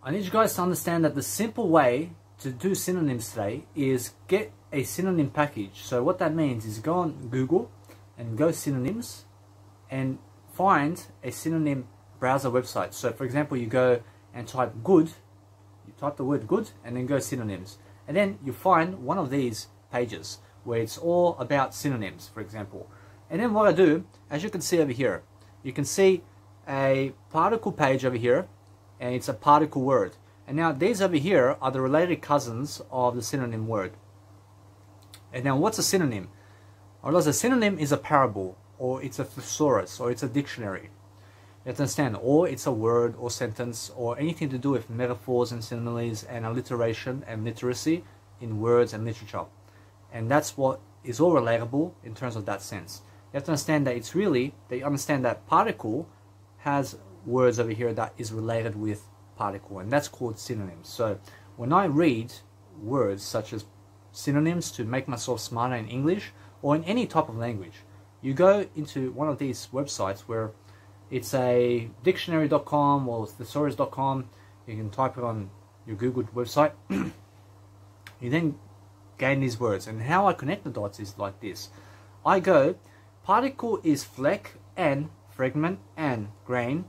I need you guys to understand that the simple way to do synonyms today is get a synonym package. So what that means is go on Google and go synonyms and find a synonym browser website. So for example, you go and type good, you type the word good and then go synonyms. And then you find one of these pages where it's all about synonyms, for example. And then what I do, as you can see over here, you can see a particle page over here, and it's a particle word. And now these over here are the related cousins of the synonym word. And now what's a synonym? Or a synonym is a parable, or it's a thesaurus, or it's a dictionary. You have to understand, or it's a word or sentence, or anything to do with metaphors and similes and alliteration and literacy in words and literature. And that's what is all relatable in terms of that sense. You have to understand that it's really, that you understand that particle has words over here that is related with particle, and that's called synonyms. So when I read words such as synonyms to make myself smarter in English or in any type of language, you go into one of these websites where it's a dictionary.com or thesaurus.com. You can type it on your Google website. You then gain these words, and how I connect the dots is like this. I go, particle is fleck and fragment and grain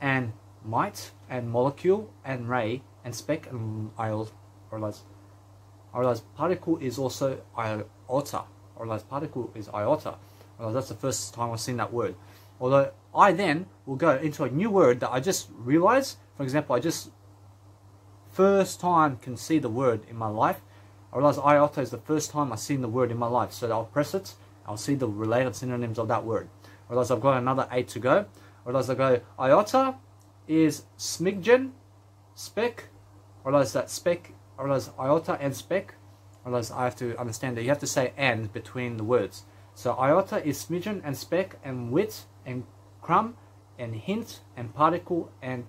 and mite and molecule and ray and speck and iota. Or particle is also iota. Or particle is iota. Or that's the first time I've seen that word. Although I then will go into a new word that I just realized. For example, I just first time can see the word in my life. I realize iota is the first time I've seen the word in my life. So I'll press it. I'll see the related synonyms of that word. I realize I've got another 8 to go. I realize I go, iota is smidgen, speck. I realize that speck, I realize iota and speck. I realize I have to understand that you have to say and between the words. So iota is smidgen and speck and wit and crumb and hint and particle and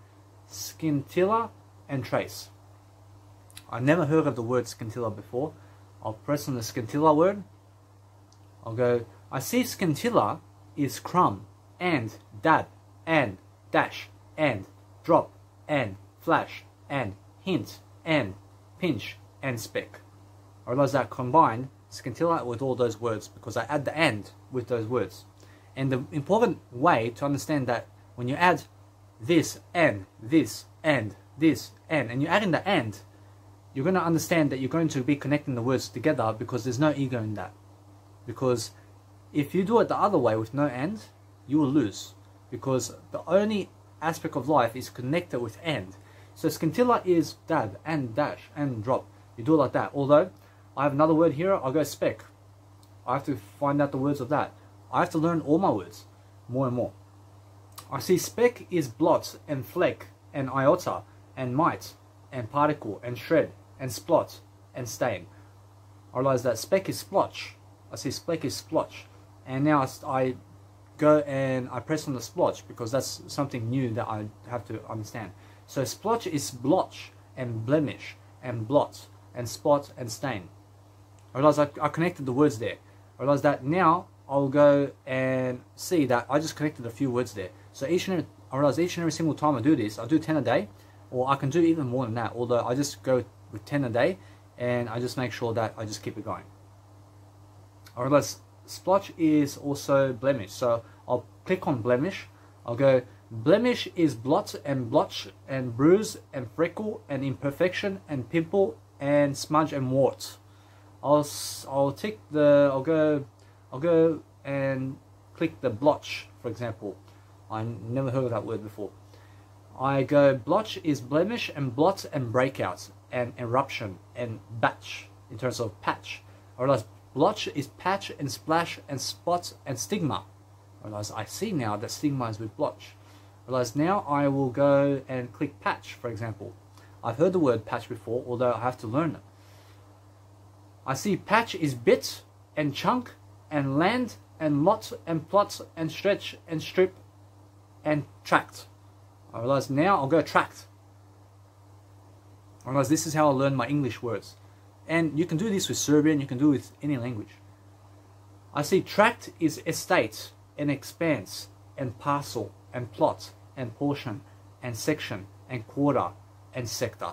scintilla and trace. I've never heard of the word scintilla before. I'll press on the scintilla word. I'll go, I see scintilla is crumb and dab and dash and drop and flash and hint and pinch and speck. I realize that combined scintilla with all those words because I add the and with those words. And the important way to understand that when you add this and this and this and you add in the and, you're going to understand that you're going to be connecting the words together because there's no ego in that. Because if you do it the other way with no and, you will lose. Because the only aspect of life is connected with and. So scintilla is dab and dash and drop. You do it like that. Although I have another word here, I'll go speck. I have to find out the words of that. I have to learn all my words more and more. I see speck is blot and fleck and iota and mite and particle and shred and splot and stain. I realize that speck is splotch. I see speck is splotch. And now I go and I press on the splotch because that's something new that I have to understand. So splotch is blotch and blemish and blot and spot and stain. I realize I connected the words there. I realize that now I'll go and see that I just connected a few words there. So I realize each and every single time I do this, I'll do 10 a day, or I can do even more than that. Although I just go with 10 a day and I just make sure that I just keep it going. I realize splotch is also blemish. So I'll click on blemish. I'll go, blemish is blot and blotch and bruise and freckle and imperfection and pimple and smudge and wart. I'll go and click the blotch, for example. I never heard of that word before. I go, blotch is blemish and blot and breakout and eruption and batch in terms of patch. I realize blotch is patch and splash and spot and stigma. I realize I see now that stigma is with blotch. I realize now I will go and click patch, for example. I've heard the word patch before, although I have to learn it. I see patch is bit and chunk and land and lot and plot and stretch and strip and tract. I realize now I'll go tract. I realize this is how I learn my English words. And you can do this with Serbian, you can do it with any language. I see tract is estate and expanse and parcel and plot and portion and section and quarter and sector.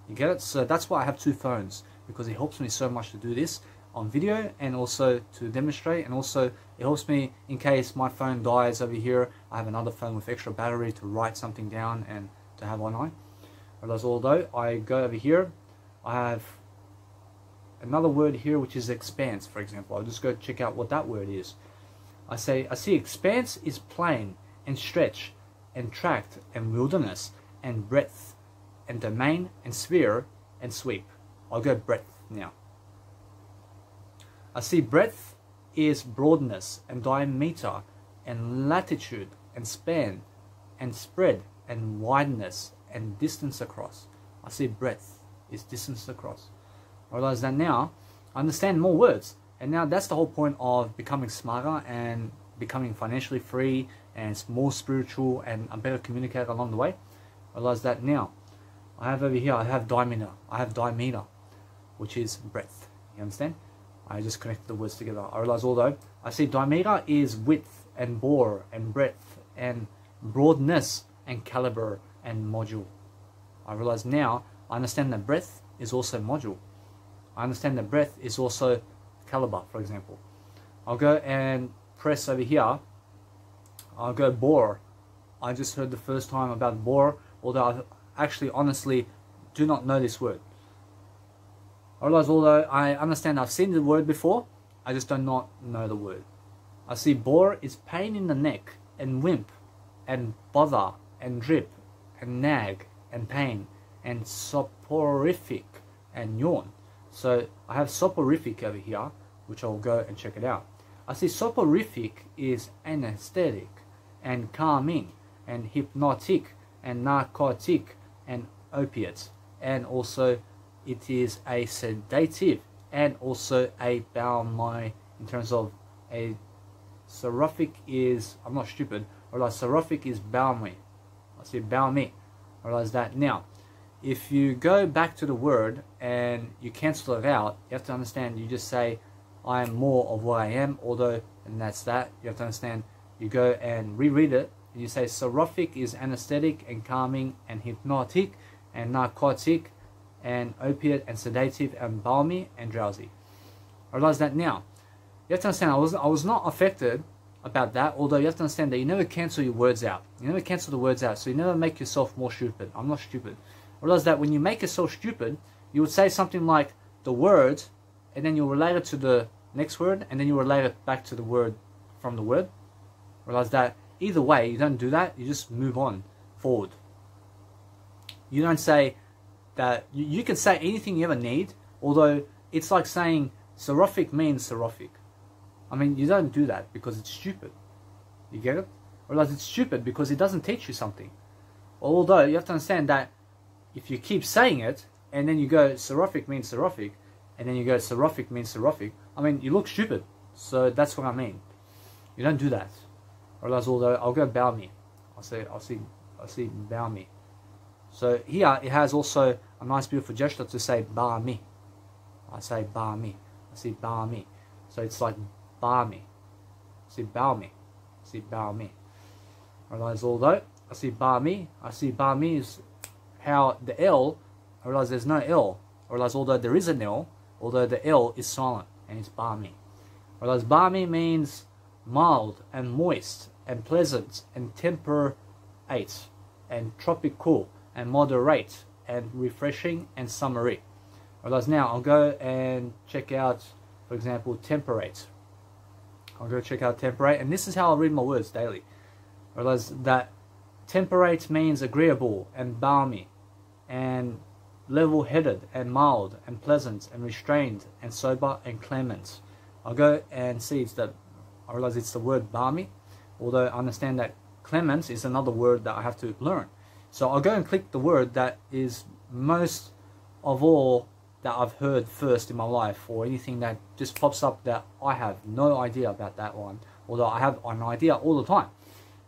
You get it? So that's why I have two phones, because it helps me so much to do this on video and also to demonstrate, and also it helps me in case my phone dies over here. I have another phone with extra battery to write something down and to have one eye. Whereas although I go over here, I have another word here which is expanse, for example. I'll just go check out what that word is. I see expanse is plain and stretch and tract and wilderness and breadth and domain and sphere and sweep. I'll go breadth now. I see breadth is broadness and diameter and latitude and span and spread and wideness and distance across. I see breadth is distance across. I realize that now I understand more words, and now that's the whole point of becoming smarter and becoming financially free and more spiritual and a better communicator along the way. I realize that now I have over here, I have diameter, which is breadth. You understand? I just connected the words together. I realize although I see diameter is width and bore and breadth and broadness and caliber and module. I realize now I understand that breadth is also module. I understand that breadth is also caliber, for example. I'll go and press over here. I'll go bore. I just heard the first time about bore, although I actually honestly do not know this word. I realize although I understand I've seen the word before, I just do not know the word. I see bore is pain in the neck and wimp and bother and drip and nag and pain and soporific and yawn. So I have soporific over here, which I'll go and check it out. I see soporific is anesthetic and calming and hypnotic and narcotic and opiate, and also it is a sedative and also a balmy in terms of a soporific is, I'm not stupid, or like soporific is balmy. I see balmy. I realize that now. If you go back to the word and you cancel it out, you have to understand, you just say, I am more of what I am, although, and that's that. You have to understand, you go and reread it, and you say, soporific is anesthetic and calming and hypnotic and narcotic and opiate and sedative and balmy and drowsy. I realize that now. You have to understand, I was not affected about that, although you have to understand that you never cancel your words out. You never cancel the words out, so you never make yourself more stupid. I'm not stupid. I realize that when you make yourself stupid, you would say something like the word, and then you'll relate it to the next word, and then you relate it back to the word from the word. I realize that either way, you don't do that, you just move on forward. You don't say that, you can say anything you ever need, although it's like saying soporific means soporific. I mean, you don't do that because it's stupid. You get it? I realize it's stupid because it doesn't teach you something. Although you have to understand that if you keep saying it, and then you go soporific means soporific, and then you go soporific means soporific, I mean, you look stupid. So that's what I mean. You don't do that. I realize although I'll go balmy. I'll see balmy. So here it has also a nice beautiful gesture to say balmy. I say balmy. I see balmy. So it's like balmy. I see balmy. I see balmy. I realize although I see balmy is how the L, I realize there's no L. I realize although there is an L, although the L is silent and it's balmy. I realize balmy means mild and moist and pleasant and temperate and tropical and moderate and refreshing and summery. I realize now I'll go and check out, for example, temperate. I'll go check out temperate, and this is how I read my words daily. I realize that temperate means agreeable and balmy and level-headed and mild and pleasant and restrained and sober and clement. I'll go and see I realize it's the word balmy, although I understand that clement is another word that I have to learn. So I'll go and click the word that is most of all that I've heard first in my life, or anything that just pops up that I have no idea about that one, although I have an idea all the time.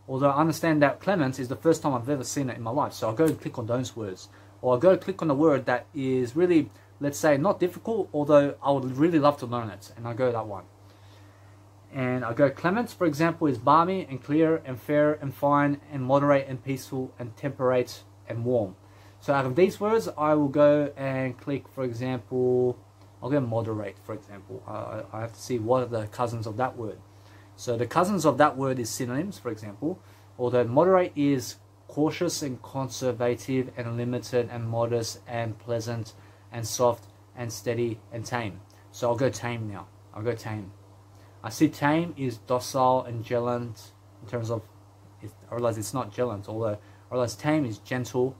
Although I understand that clement is the first time I've ever seen it in my life, so I'll go and click on those words. Or I'll go click on the word that is really, let's say, not difficult, although I would really love to learn it, and I'll go that one. And I'll go clement, for example, is balmy and clear and fair and fine and moderate and peaceful and temperate and warm. So out of these words, I will go and click, for example, I'll go moderate, for example. I have to see what are the cousins of that word. So the cousins of that word is synonyms, for example. Although moderate is cautious and conservative and limited and modest and pleasant and soft and steady and tame. So I'll go tame now. I'll go tame. I see tame is docile and gentle in terms of, I realize it's not gentle, although I realize tame is gentle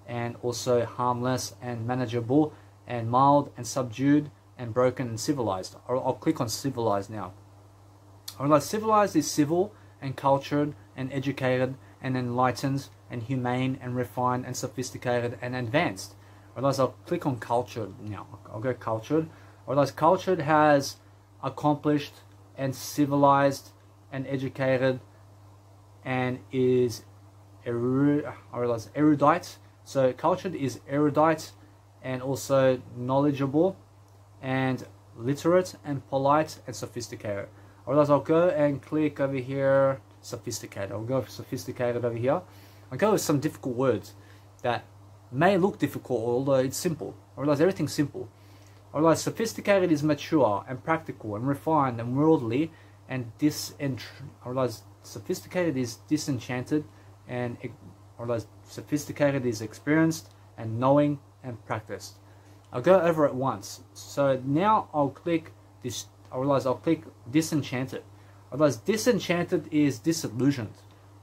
and also harmless and manageable and mild and subdued and broken and civilized. I'll click on civilized now. I realize civilized is civil and cultured and educated and enlightened and humane and refined and sophisticated and advanced. I realize I'll click on cultured now. I'll go cultured. I realize cultured has accomplished and civilized and educated and is erudite. So cultured is erudite and also knowledgeable and literate and polite and sophisticated. Otherwise I'll go and click over here, sophisticated. I'll go for sophisticated over here. I'll go with some difficult words that may look difficult, although it's simple. I realize everything's simple. I realize sophisticated is mature and practical and refined and worldly, and I realize sophisticated is disenchanted, and I realize sophisticated is experienced and knowing and practiced. I'll go over it once. So now I'll click this. I realize I'll click disenchanted. I realize disenchanted is disillusioned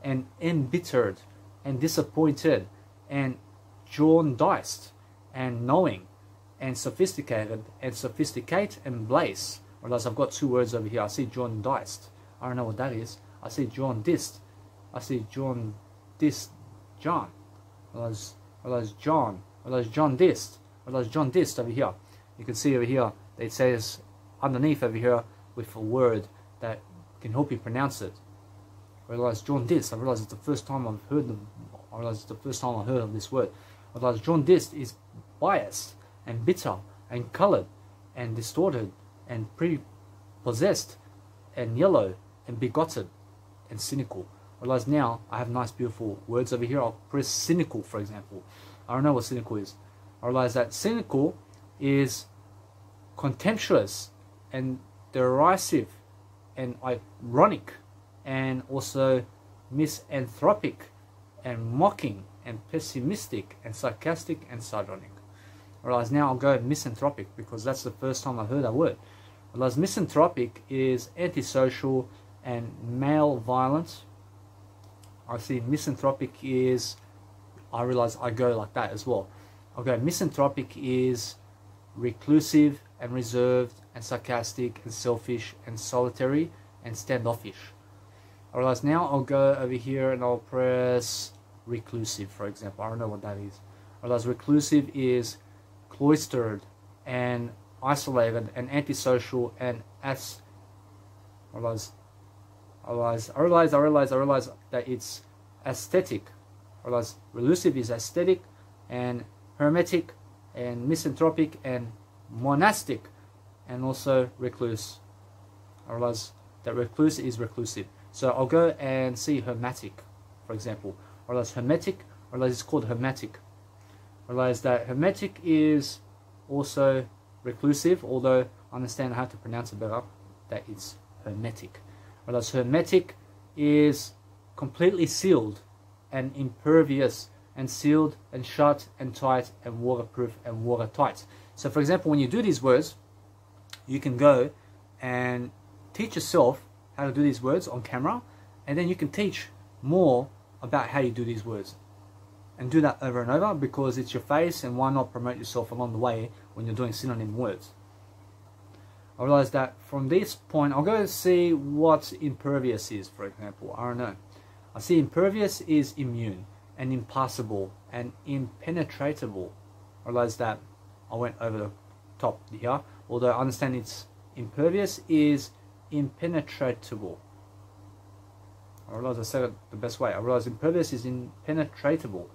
and embittered and disappointed and jaundiced and knowing and sophisticated and sophisticate and blaze. I realize I've got two words over here. I see jaundiced. I don't know what that is. I see jaundiced. I see jaundiced. John. I realize John. I realize jaundiced. I realize jaundiced over here. You can see over here it says underneath over here with a word that can help you pronounce it. I realize jaundiced. I realize it's the first time I've heard them. I realize it's the first time I heard of this word. I realize jaundiced is biased and bitter and colored and distorted and prepossessed and yellow and bigoted and cynical. I realize now I have nice beautiful words over here. I'll press cynical, for example. I don't know what cynical is. I realize that cynical is contemptuous and derisive and ironic and also misanthropic and mocking and pessimistic and sarcastic and sardonic. I realize now I'll go misanthropic because that's the first time I heard that word. I realize misanthropic is antisocial and male violent. I see misanthropic is, I realize I go like that as well. I'll go misanthropic is reclusive and reserved and sarcastic and selfish and solitary and standoffish. I realize now I'll go over here and I'll press reclusive, for example. I don't know what that is. I realize reclusive is cloistered and isolated and antisocial and I realize that it's aesthetic. I realize reclusive is aesthetic and hermetic and misanthropic and monastic and also recluse. I realize that recluse is reclusive. So I'll go and see hermetic, for example. I realize hermetic, I realize it's called hermetic. I realize that hermetic is also reclusive, although I understand how to pronounce it better, that it's hermetic. I realize hermetic is completely sealed and impervious and sealed and shut and tight and waterproof and watertight. So for example, when you do these words, you can go and teach yourself how to do these words on camera, and then you can teach more about how you do these words. And do that over and over because it's your face, and why not promote yourself along the way when you're doing synonym words. I realize that from this point, I'll go see what impervious is, for example. I don't know. I see impervious is immune and impassable and impenetrable. I realize that I went over the top here, although I understand it's impervious is impenetrable. I realize I said it the best way. I realize impervious is impenetrable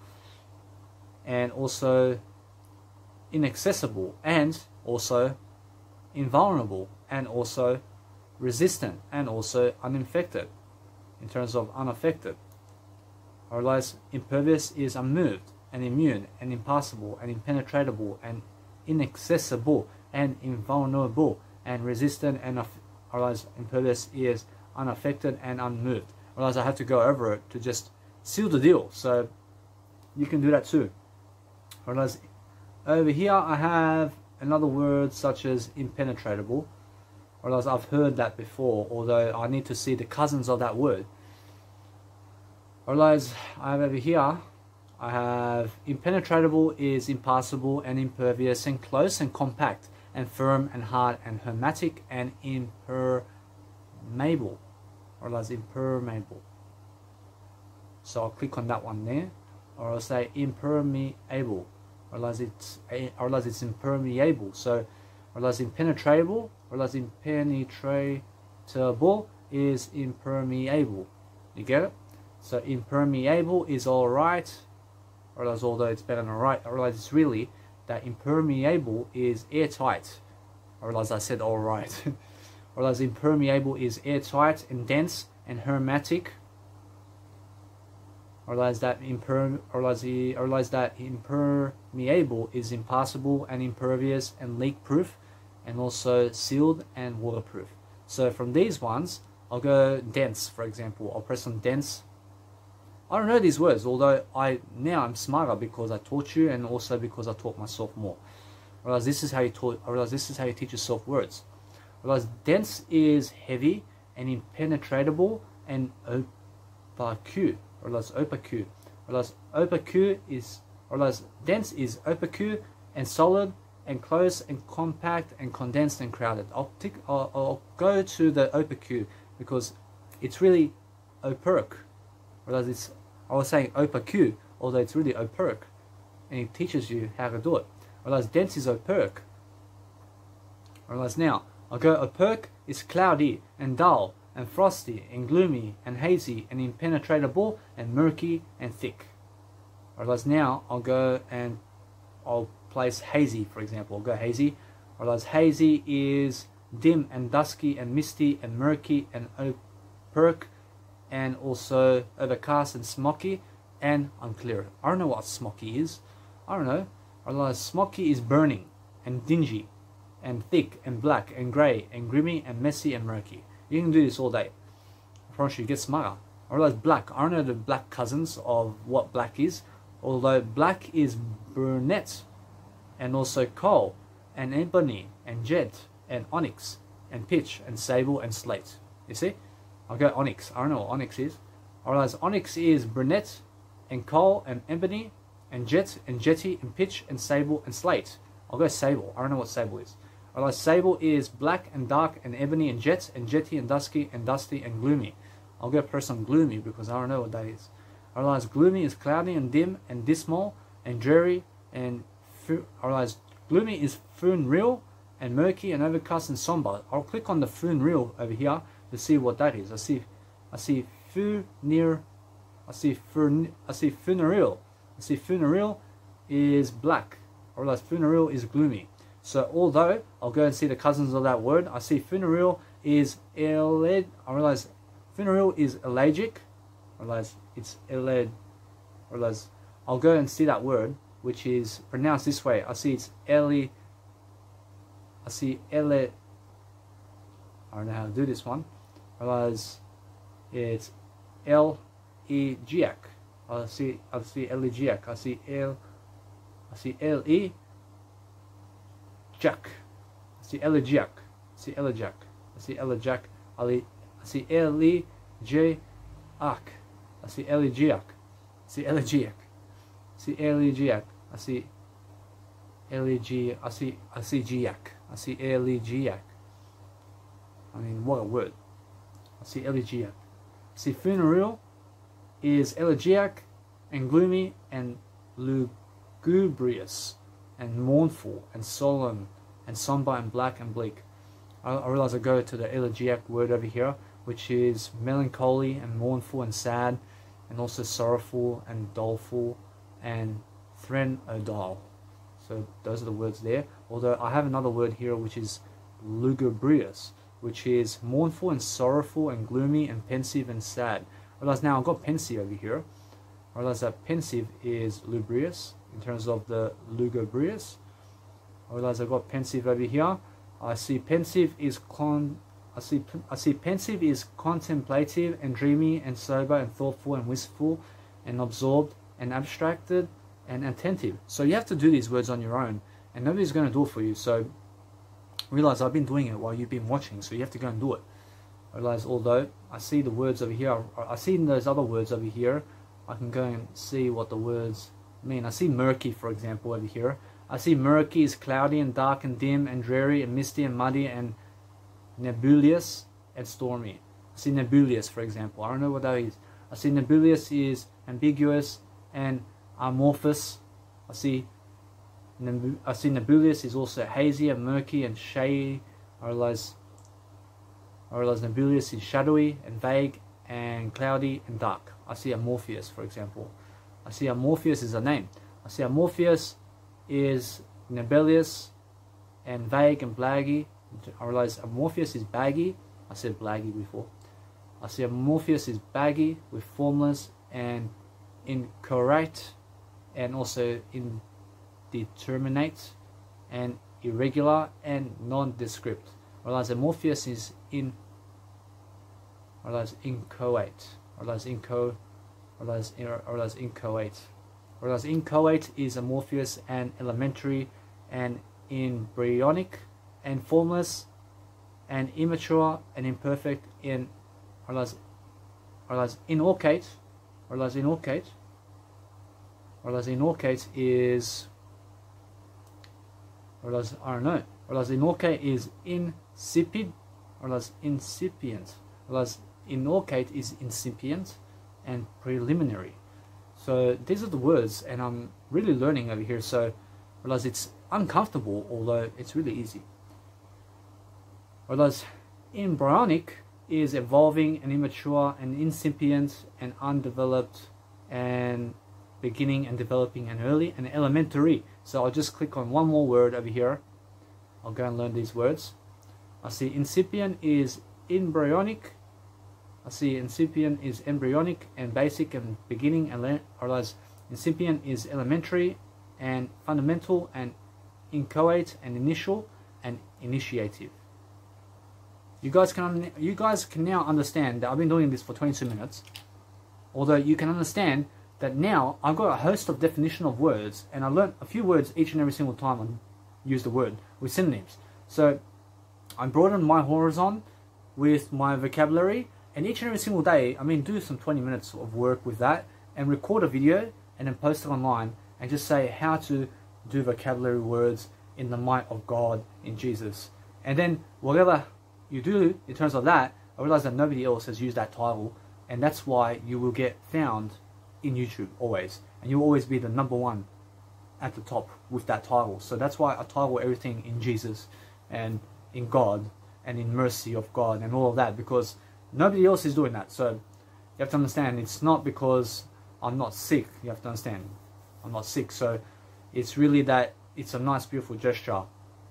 and also inaccessible and also invulnerable and also resistant and also uninfected in terms of unaffected. I realize impervious is unmoved and immune and impassable and impenetrable and inaccessible and invulnerable and resistant and impervious is unaffected and unmoved. Otherwise I have to go over it to just seal the deal. So you can do that too. Otherwise over here I have another word such as impenetrable. Otherwise I've heard that before, although I need to see the cousins of that word. Otherwise I have over here, I have impenetrable is impassable and impervious and close and compact and firm and hard and hermetic and impermeable. Or else impermeable. So I'll click on that one there. Or I'll say impermeable. Or else it's impermeable. So or else impenetrable. Or else impenetratable is impermeable. You get it? So impermeable is alright. Or else although it's better than alright. Or else it's really that impermeable is airtight. Or else I said alright. Or else impermeable is airtight and dense and hermetic. Or else that impermeable is impassable and impervious and leak proof and also sealed and waterproof. So from these ones I'll go dense, for example. I'll press on dense. I don't know these words, although now I'm smarter because I taught you and also because I taught myself more. Whereas this is how you teach yourself words. Whereas dense is heavy and impenetrable and opaque. Whereas opaque. Whereas opaque is dense is opaque and solid and close and compact and condensed and crowded. I'll go to the opaque because it's really opaque. Whereas I was saying opaque, although it's really opaque, and it teaches you how to do it. Whereas dense is opaque. Whereas now I'll go opaque is cloudy and dull and frosty and gloomy and hazy and impenetrable and murky and thick. Whereas now I'll go and I'll place hazy, for example. I'll go hazy. Whereas hazy is dim and dusky and misty and murky and opaque and also overcast and smoky and unclear. I don't know what smoky is. I don't know. Whereas smoky is burning and dingy and thick and black and grey and grimy and messy and murky. You can do this all day. I promise you, get smarter. I realize black. I don't know the black cousins of what black is, although black is brunette and also coal and ebony and jet and onyx and pitch and sable and slate. You see? I'll go onyx. I don't know what onyx is. I realize onyx is brunette and coal and ebony and jet and jetty and pitch and sable and slate. I'll go sable. I don't know what sable is. I realize sable is black and dark and ebony and jet and jetty and dusty and gloomy. I'll go press on gloomy because I don't know what that is. I realize gloomy is cloudy and dim and dismal and dreary and I realize gloomy is funereal and murky and overcast and somber. I'll click on the funereal over here to see what that is. I see funereal. I see funereal is black. I realize funereal is gloomy. So although I'll go and see the cousins of that word, I see funereal is I realize funereal is elegiac. I realize it's I realize I'll go and see that word, which is pronounced this way. I see it's I don't know how to do this one. I realize it's elegiac. I see elegiac. I see elegiac. I see elegiac. I see elegiac. I see elegiac. I see elegiac. I see elegiac. I see elegiac. I see elegiac. I see elegiac. I see giac. I see elegiac. I mean, what a word. I see elegiac. I see funereal is elegiac and gloomy and lugubrious and mournful and solemn and somber and black and bleak. I realize I go to the elegiac word over here, which is melancholy and mournful and sad and also sorrowful and doleful and threnodol. So those are the words there. Although I have another word here which is lugubrious, which is mournful and sorrowful and gloomy and pensive and sad. I realize now I've got pensive over here. I realize that pensive is lugubrious in terms of the lugubrious. I realize I've got pensive over here. I see pensive is pensive is contemplative and dreamy and sober and thoughtful and wistful and absorbed and abstracted and attentive. So you have to do these words on your own, and nobody's going to do it for you. So realize I've been doing it while you've been watching, so you have to go and do it. I realize although I see the words over here, I see those other words over here, I can go and see what the words mean. I see murky, for example, over here. I see murky is cloudy and dark and dim and dreary and misty and muddy and nebulous and stormy. I see nebulous, for example. I don't know what that is. I see nebulous is ambiguous and amorphous. I see nebulous is also hazy and murky and shady. I realize nebulous is shadowy and vague and cloudy and dark. I see amorphous, for example. I see amorphous is a name. I see amorphous is nebulous and vague and blaggy. I realize amorphous is baggy. I said blaggy before. I see amorphous is baggy with formless and incorrect and also indeterminate and irregular and nondescript. I realize amorphous is inchoate. I realize inchoate is amorphous and elementary and embryonic and formless and immature and imperfect in inorchate is inorchate is insipid, incipient. Inorchate is incipient and preliminary. So these are the words, and I'm really learning over here. So realize it's uncomfortable, although it's really easy. Realize embryonic is evolving and immature and incipient and undeveloped and beginning and developing and early and elementary. So I'll just click on one more word over here. I'll go and learn these words. I see incipient is embryonic. I see incipient is embryonic and basic and beginning, and I realize incipient is elementary and fundamental and inchoate and initial and initiative. You guys can now understand that I've been doing this for 22 minutes. Although you can understand that now I've got a host of definition of words, and I learned a few words each and every single time I use the word with synonyms. So I broaden my horizon with my vocabulary, and each and every single day, do some 20 minutes of work with that and record a video and then post it online and just say how to do vocabulary words in the might of God in Jesus. And then whatever you do in terms of that, I realize that nobody else has used that title, and that's why you will get found in YouTube always, and you'll always be the #1 at the top with that title. So that's why I title everything in Jesus and in God and in mercy of God and all of that, because nobody else is doing that. So you have to understand, it's not because I'm not sick. You have to understand, I'm not sick. So it's really that it's a nice, beautiful gesture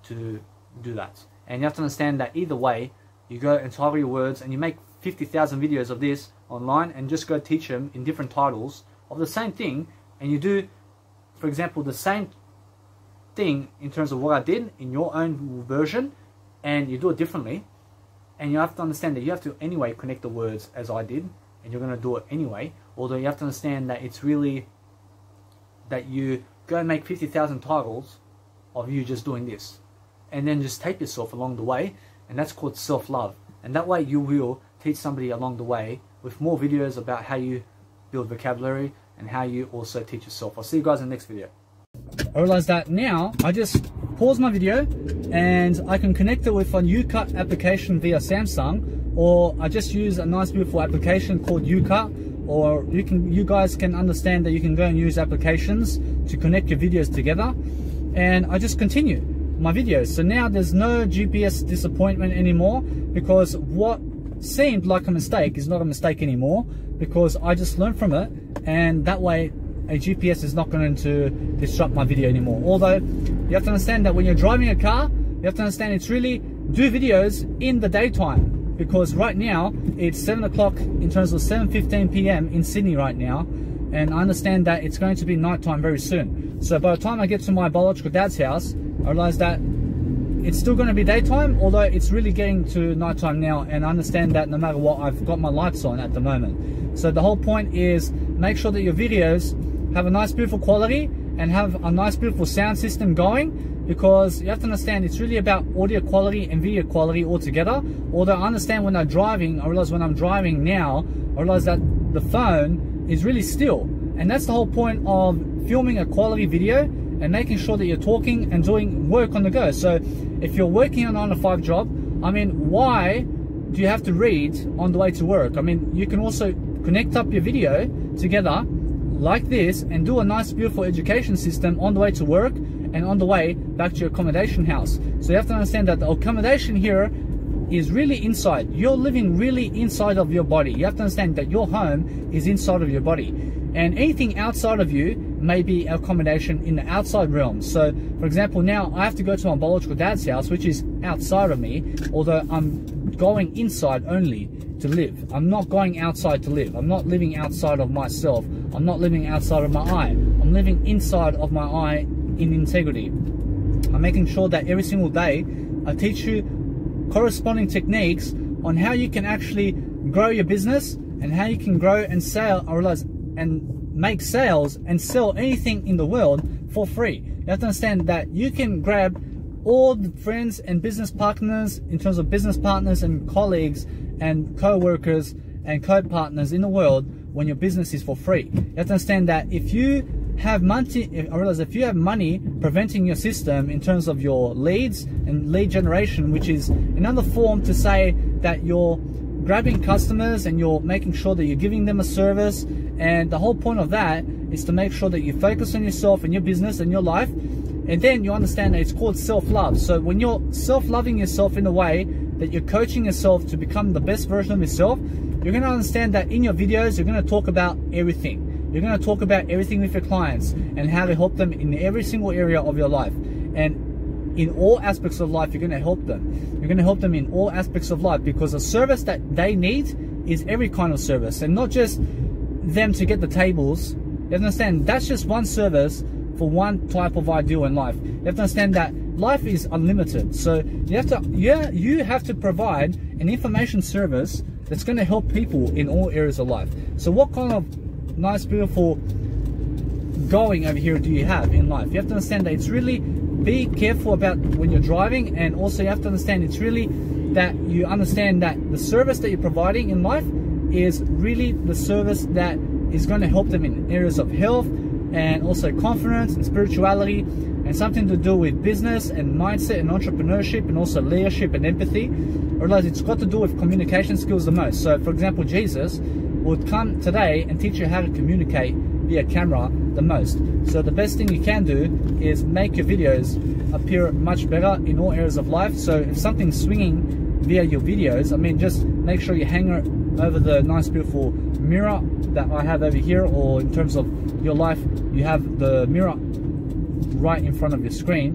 to do that. And you have to understand that either way, you go and title your words, and you make 50,000 videos of this online and just go teach them in different titles of the same thing, and you do, for example, the same thing in terms of what I did in your own version, and you do it differently. And you have to understand that you have to anyway connect the words as I did, and you're going to do it anyway. Although you have to understand that it's really that you go and make 50,000 titles of you just doing this, and then just tape yourself along the way, and that's called self-love. And that way you will teach somebody along the way with more videos about how you build vocabulary and how you also teach yourself. I'll see you guys in the next video. I realize that now I just pause my video and I can connect it with a UCut application via Samsung, or I just use a nice beautiful application called UCut, or you guys can understand that you can go and use applications to connect your videos together, and I just continue my videos. So now there's no GPS disappointment anymore, because what seemed like a mistake is not a mistake anymore, because I just learned from it, and that way a GPS is not going to disrupt my video anymore. Although you have to understand that when you're driving a car, you have to understand it's really do videos in the daytime, because right now it's 7 o'clock in terms of 7:15 p.m. in Sydney right now, and I understand that it's going to be nighttime very soon. So by the time I get to my biological dad's house, I realize that it's still going to be daytime, although it's really getting to nighttime now, and I understand that no matter what, I've got my lights on at the moment. So the whole point is make sure that your videos have a nice beautiful quality and have a nice beautiful sound system going, because you have to understand it's really about audio quality and video quality altogether. Although I understand when I'm driving, I realize when I'm driving now, I realize that the phone is really still, and that's the whole point of filming a quality video and making sure that you're talking and doing work on the go. So if you're working a 9-to-5 job, I mean, why do you have to read on the way to work? I mean, you can also connect up your video together like this and do a nice beautiful education system on the way to work and on the way back to your accommodation house. So you have to understand that the accommodation here is really inside. You're living really inside of your body. You have to understand that your home is inside of your body, and anything outside of you may be accommodation in the outside realm. So for example, now I have to go to my biological dad's house, which is outside of me, although I'm going inside only to live. I'm not going outside to live. I'm not living outside of myself. I'm not living outside of my eye. I'm living inside of my eye in integrity. I'm making sure that every single day I teach you corresponding techniques on how you can actually grow your business and how you can grow and sell, I realize, and make sales and sell anything in the world for free. You have to understand that you can grab all the friends and business partners in terms of business partners and colleagues and co-workers and co-partners in the world when your business is for free. You have to understand that if you have money, I realize if you have money preventing your system in terms of your leads and lead generation, which is another form to say that you're grabbing customers and you're making sure that you're giving them a service, and the whole point of that is to make sure that you focus on yourself and your business and your life, and then you understand that it's called self-love. So when you're self-loving yourself in a way that you're coaching yourself to become the best version of yourself, you're going to understand that in your videos you're going to talk about everything. You're going to talk about everything with your clients and how to help them in every single area of your life. And in all aspects of life, you're going to help them. You're going to help them in all aspects of life, because the service that they need is every kind of service, and not just them to get the tables. You understand that's just one service for one type of ideal in life. You have to understand that life is unlimited. So you have to provide an information service that's going to help people in all areas of life. So what kind of nice beautiful going over here do you have in life? You have to understand that it's really, be careful about when you're driving, and also you have to understand it's really that you understand that the service that you're providing in life is really the service that is going to help them in areas of health and also confidence and spirituality, and something to do with business and mindset and entrepreneurship and also leadership and empathy. I realize it's got to do with communication skills the most. So for example, Jesus would come today and teach you how to communicate via camera the most. So the best thing you can do is make your videos appear much better in all areas of life. So if something's swinging via your videos, I mean, just make sure you hang it over the nice beautiful mirror that I have over here, or in terms of your life, you have the mirror right in front of your screen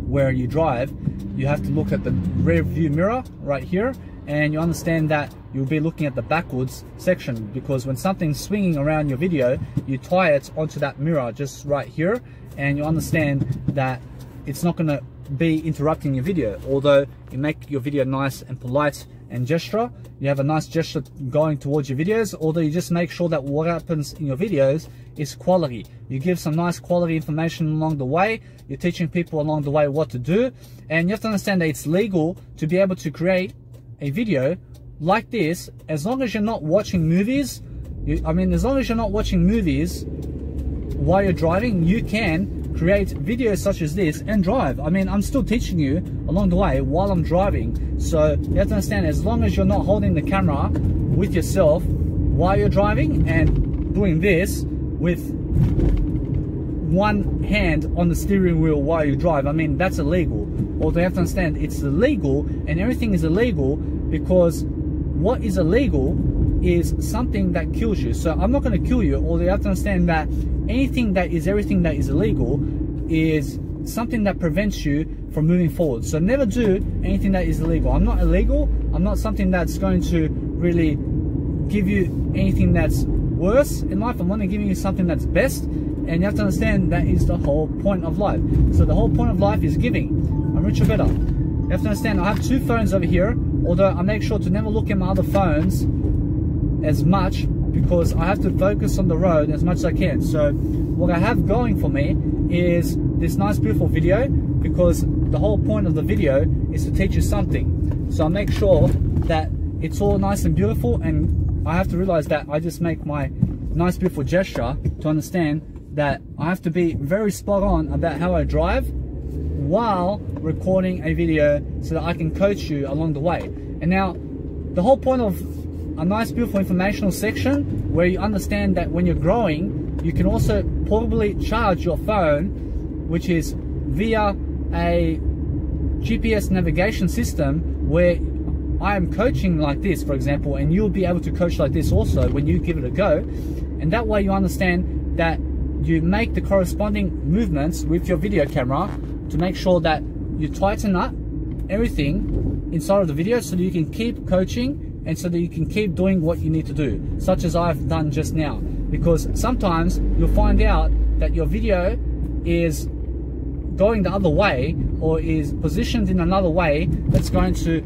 where you drive. You have to look at the rear view mirror right here, and you understand that you'll be looking at the backwards section, because when something's swinging around your video, you tie it onto that mirror just right here, and you understand that it's not going to be interrupting your video. Although you make your video nice and polite and gesture, you have a nice gesture going towards your videos, although you just make sure that what happens in your videos is quality. You give some nice quality information along the way, you're teaching people along the way what to do, and you have to understand that it's legal to be able to create a video like this, as long as you're not watching movies. As long as you're not watching movies while you're driving, you can create videos such as this and drive. I'm still teaching you along the way while I'm driving. So you have to understand, as long as you're not holding the camera with yourself while you're driving and doing this with one hand on the steering wheel while you drive, that's illegal. Although you have to understand it's illegal, and everything is illegal, because what is illegal is something that kills you. So I'm not going to kill you, although you have to understand that everything that is illegal is something that prevents you from moving forward. So never do anything that is illegal. I'm not illegal. I'm not something that's going to really give you anything that's worse in life. I'm only giving you something that's best, and you have to understand that is the whole point of life. So the whole point of life is giving. I'm richer better. You have to understand, I have 2 phones over here, although I make sure to never look at my other phones as much, because I have to focus on the road as much as I can. So what I have going for me is this nice beautiful video, because the whole point of the video is to teach you something. So I make sure that it's all nice and beautiful, and I have to realize that I just make my nice beautiful gesture to understand that I have to be very spot on about how I drive while recording a video, so that I can coach you along the way. And now the whole point of a nice beautiful informational section, where you understand that when you're growing, you can also portably charge your phone, which is via a GPS navigation system, where I am coaching like this, for example, and you'll be able to coach like this also when you give it a go. And that way you understand that you make the corresponding movements with your video camera to make sure that you tighten up everything inside of the video, so that you can keep coaching and so that you can keep doing what you need to do, such as I've done just now. Because sometimes you'll find out that your video is going the other way, or is positioned in another way that's going to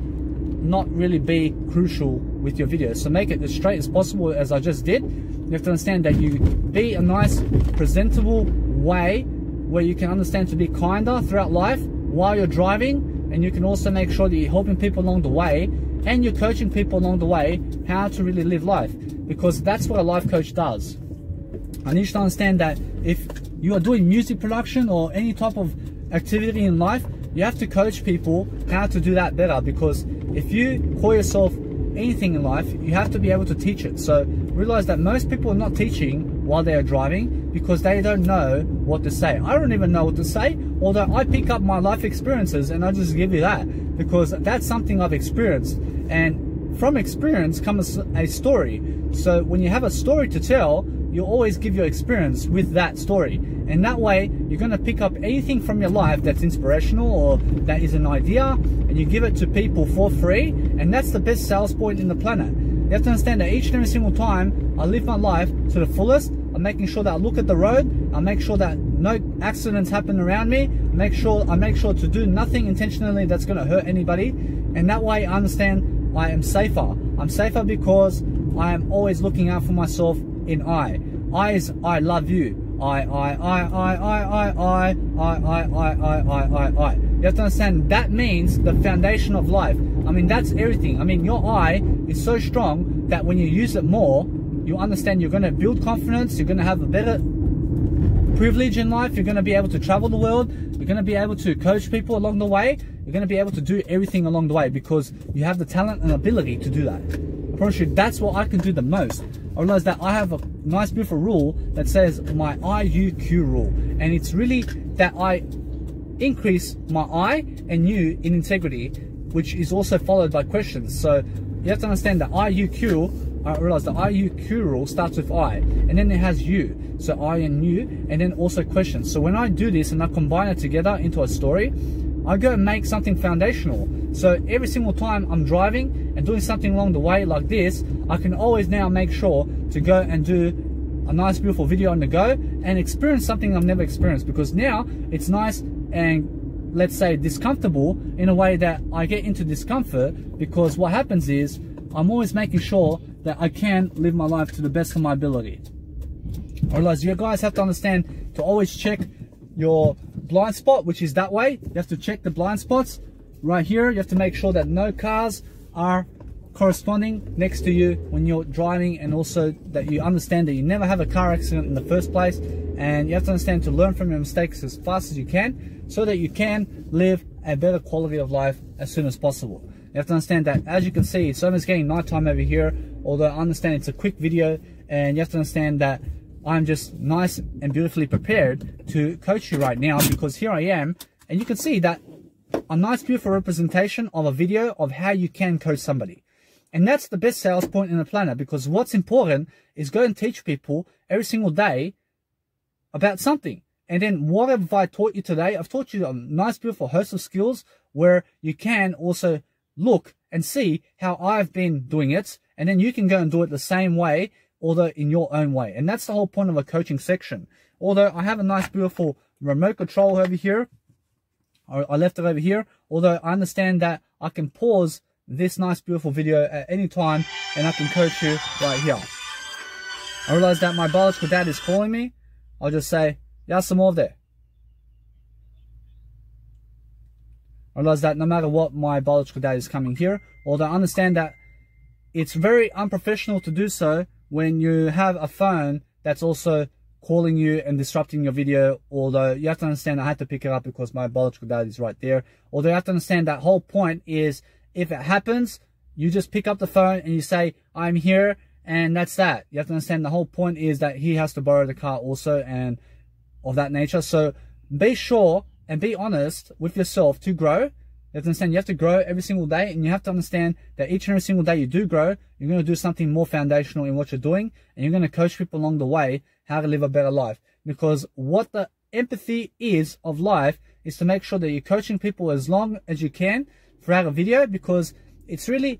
not really be crucial with your video. So make it as straight as possible, as I just did. You have to understand that you be a nice presentable way where you can understand to be kinder throughout life while you're driving, and you can also make sure that you're helping people along the way, and you're coaching people along the way how to really live life, because that's what a life coach does. I need you to understand that if you are doing music production or any type of activity in life, you have to coach people how to do that better, because if you call yourself anything in life, you have to be able to teach it. So realize that most people are not teaching while they are driving, because they don't know what to say. I don't even know what to say, although I pick up my life experiences and I just give you that, because that's something I've experienced, and from experience comes a story. So when you have a story to tell, you always give your experience with that story, and that way you're going to pick up anything from your life that's inspirational or that is an idea, and you give it to people for free. And that's the best sales point in the planet. You have to understand that each and every single time I live my life to the fullest, I'm making sure that I look at the road, I make sure that no accidents happen around me, I make sure to do nothing intentionally that's going to hurt anybody, and that way I understand I am safer. I'm safer because I am always looking out for myself in I. I is I love you. I. You have to understand that means the foundation of life. I mean, that's everything. I mean, your I is so strong that when you use it more, you understand you're going to build confidence, you're going to have a better privilege in life, you're going to be able to travel the world, you're going to be able to coach people along the way, you're going to be able to do everything along the way, because you have the talent and ability to do that. I promise you, that's what I can do the most. I realize that I have a nice beautiful rule that says my IUQ rule, and it's really that I increase my I and you in integrity, which is also followed by questions. So you have to understand that IUQ, I realize the IUQ rule starts with I, and then it has you. So I and you, and then also questions. So when I do this and I combine it together into a story, I go and make something foundational. So every single time I'm driving and doing something along the way like this, I can always now make sure to go and do a nice beautiful video on the go and experience something I've never experienced, because now it's nice and, let's say, discomfortable in a way that I get into discomfort, because what happens is I'm always making sure that I can live my life to the best of my ability. I realize you guys have to understand to always check your blind spot, which is that way. You have to check the blind spots right here. You have to make sure that no cars are corresponding next to you when you're driving, and also that you understand that you never have a car accident in the first place. And you have to understand to learn from your mistakes as fast as you can, so that you can live a better quality of life as soon as possible. You have to understand that, as you can see, it's almost getting nighttime over here, although I understand it's a quick video, and you have to understand that I'm just nice and beautifully prepared to coach you right now, because here I am, and you can see that a nice beautiful representation of a video of how you can coach somebody. And that's the best sales point in the planet, because what's important is go and teach people every single day about something. And then what have I taught you today? I've taught you a nice beautiful host of skills where you can also look and see how I've been doing it, and then you can go and do it the same way although in your own way. And that's the whole point of a coaching section. Although I have a nice, beautiful remote control over here, I left it over here, although I understand that I can pause this nice, beautiful video at any time and I can coach you right here. I realize that my biological dad is calling me. I'll just say, "Ya some more there." I realize that no matter what, my biological dad is coming here. Although I understand that it's very unprofessional to do so when you have a phone that's also calling you and disrupting your video. Although you have to understand, I had to pick it up because my biological dad is right there. Although you have to understand that whole point is, if it happens, you just pick up the phone and you say, "I'm here," and that's that. You have to understand the whole point is that he has to borrow the car also and of that nature. So be sure and be honest with yourself to grow. You have to understand you have to grow every single day, and you have to understand that each and every single day you do grow, you're going to do something more foundational in what you're doing, and you're going to coach people along the way how to live a better life. Because what the empathy is of life is to make sure that you're coaching people as long as you can throughout a video, because it's really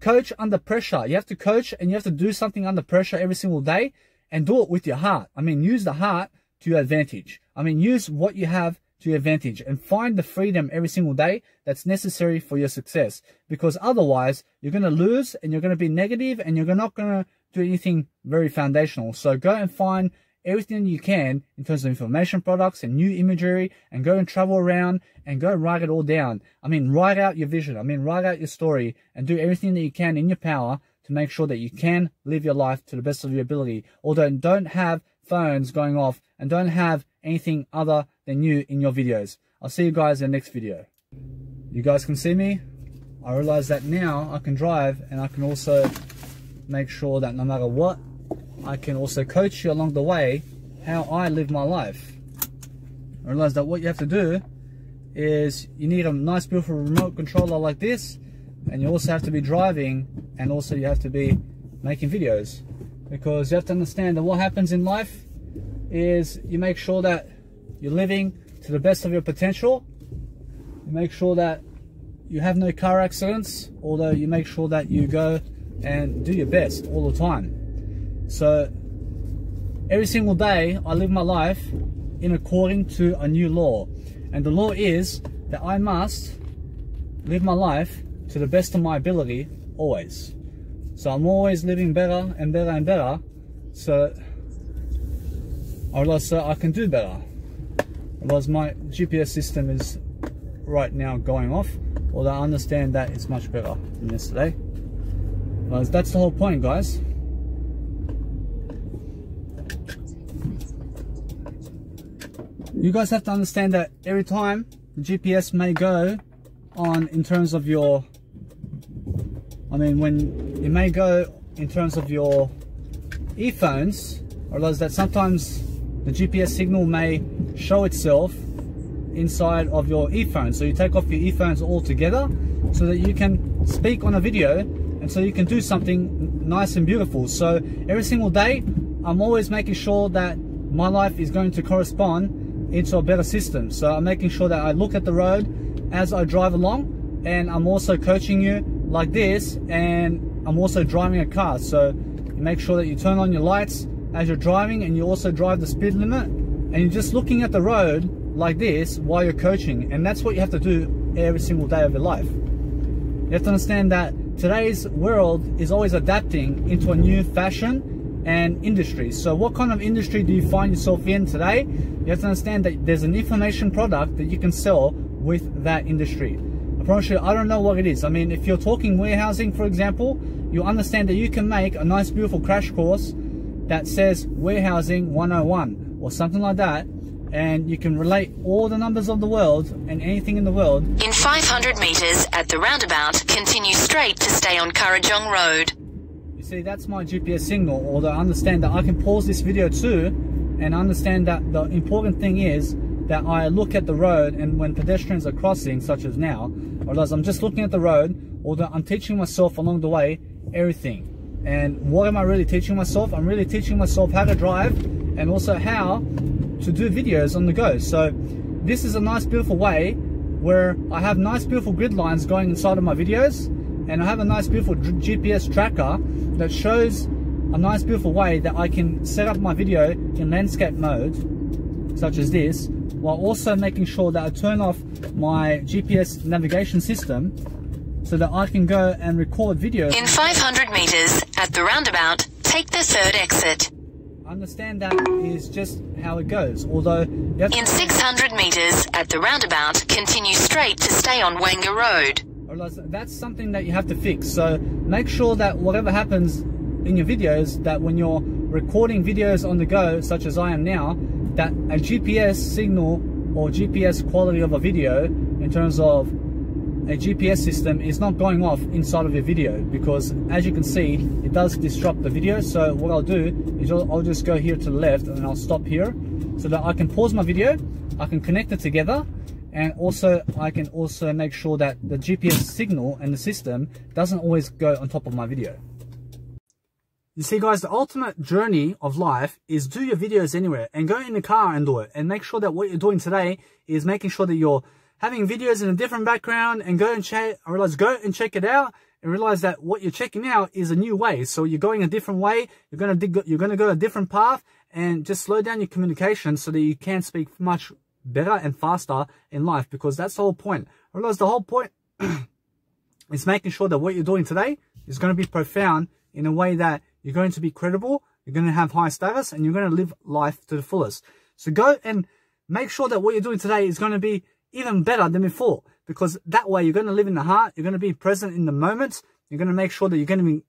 coach under pressure. You have to coach and you have to do something under pressure every single day, and do it with your heart. I mean, use the heart to your advantage. I mean, use what you have to your advantage and find the freedom every single day that's necessary for your success. Because otherwise, you're going to lose and you're going to be negative and you're not going to do anything very foundational. So go and find everything you can in terms of information products and new imagery, and go and travel around and go write it all down. I mean, write out your vision. I mean, write out your story and do everything that you can in your power to make sure that you can live your life to the best of your ability. Although don't have phones going off and don't have anything other than you in your videos. I'll see you guys in the next video. You guys can see me. I realize that now I can drive, and I can also make sure that no matter what, I can also coach you along the way how I live my life. I realize that what you have to do is you need a nice, beautiful remote controller like this, and you also have to be driving, and also you have to be making videos, because you have to understand that what happens in life is you make sure that you're living to the best of your potential. You make sure that you have no car accidents, although you make sure that you go and do your best all the time. So every single day I live my life in according to a new law, and the law is that I must live my life to the best of my ability always. So I'm always living better and better and better, so I can do better. Otherwise my GPS system is right now going off, although I understand that it's much better than yesterday. Well, that's the whole point, guys. You guys have to understand that every time the GPS may go on in terms of your, when it may go in terms of your earphones, I realize that sometimes the GPS signal may show itself inside of your earphones. So you take off your earphones altogether so that you can speak on a video, and so you can do something nice and beautiful. So every single day I'm always making sure that my life is going to correspond into a better system. So I'm making sure that I look at the road as I drive along, and I'm also coaching you like this, and I'm also driving a car. So you make sure that you turn on your lights as you're driving, and you also drive the speed limit, and you're just looking at the road like this while you're coaching. And that's what you have to do every single day of your life. You have to understand that today's world is always adapting into a new fashion and industry. So what kind of industry do you find yourself in today? You have to understand that there's an information product that you can sell with that industry. I promise you, I don't know what it is. If you're talking warehousing, for example, you understand that you can make a nice, beautiful crash course that says warehousing 101 or something like that, and you can relate all the numbers of the world and anything in the world. In 500 meters at the roundabout, continue straight to stay on Kurrajong Road. You see, that's my GPS signal, although I understand that I can pause this video too, and understand that the important thing is that I look at the road, and when pedestrians are crossing, such as now, or as I'm just looking at the road, although I'm teaching myself along the way everything. And what am I really teaching myself? I'm really teaching myself how to drive, and also how to do videos on the go. So this is a nice, beautiful way where I have nice, beautiful grid lines going inside of my videos, and I have a nice, beautiful GPS tracker that shows a nice beautiful way that I can set up my video in landscape mode, such as this, while also making sure that I turn off my GPS navigation system so that I can go and record videos. In 500 meters, at the roundabout, take the third exit. Understand that is just how it goes, although you have to... In 600 meters, at the roundabout, continue straight to stay on Wanga Road. That's something that you have to fix, so make sure that whatever happens in your videos, that when you're recording videos on the go, such as I am now, that a GPS signal or GPS quality of a video in terms of a GPS system is not going off inside of your video, because as you can see it does disrupt the video. So what I'll do is I'll just go here to the left and I'll stop here so that I can pause my video, I can connect it together, and also I can also make sure that the GPS signal and the system doesn't always go on top of my video. You see guys, the ultimate journey of life is do your videos anywhere and go in the car and do it, and make sure that what you're doing today is making sure that you're having videos in a different background, and go and check it out and realize that what you're checking out is a new way. So you're going a different way, you're going to go a different path, and just slow down your communication so that you can speak much better and faster in life, because that's the whole point. Realize the whole point is making sure that what you're doing today is going to be profound in a way that you're going to be credible, you're going to have high status, and you're going to live life to the fullest. So go and make sure that what you're doing today is going to be even better than before, because that way you're going to live in the heart, you're going to be present in the moment, you're going to make sure that you're going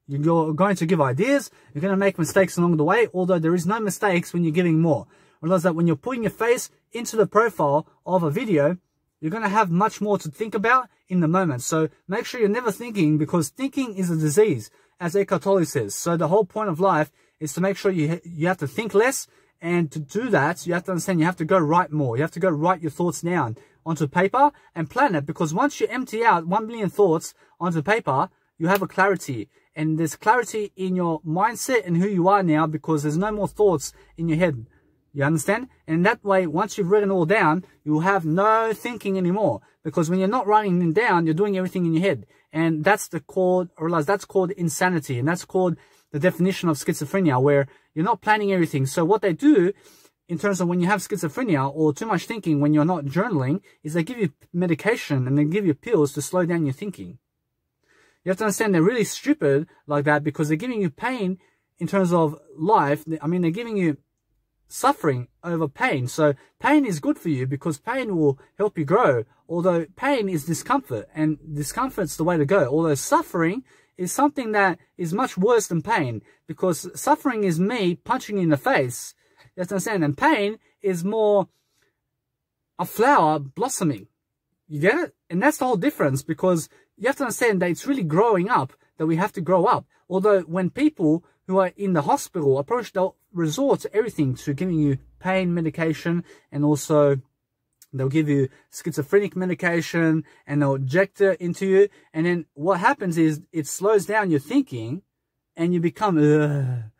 to give ideas, you're going to make mistakes along the way, although there is no mistakes when you're giving more. Realize that when you're putting your face into the profile of a video, you're going to have much more to think about in the moment. So make sure you're never thinking, because thinking is a disease, as Eckhart Tolle says. So the whole point of life is to make sure you have to think less, and to do that, you have to understand you have to go write more. You have to go write your thoughts down onto paper and plan it, because once you empty out 1 million thoughts onto paper, you have a clarity, and there's clarity in your mindset and who you are now, because there's no more thoughts in your head. You understand? And that way, once you've written all down, you'll have no thinking anymore, because when you're not writing them down, you're doing everything in your head, and that's called insanity, and that's called the definition of schizophrenia, where you're not planning everything. So what they do in terms of when you have schizophrenia or too much thinking when you're not journaling is they give you medication and they give you pills to slow down your thinking. You have to understand they're really stupid like that, because they're giving you pain in terms of life. I mean, they're giving you suffering over pain. So pain is good for you, because pain will help you grow, although pain is discomfort, and discomfort's the way to go. Although suffering is something that is much worse than pain, because suffering is me punching you in the face. You have to understand, and pain is more a flower blossoming. You get it? And that's the whole difference, because you have to understand that it's really growing up that we have to grow up. Although when people who are in the hospital approach, they'll resort to everything, to giving you pain medication, and also they'll give you schizophrenic medication, and they'll inject it into you. And then what happens is it slows down your thinking, and you become a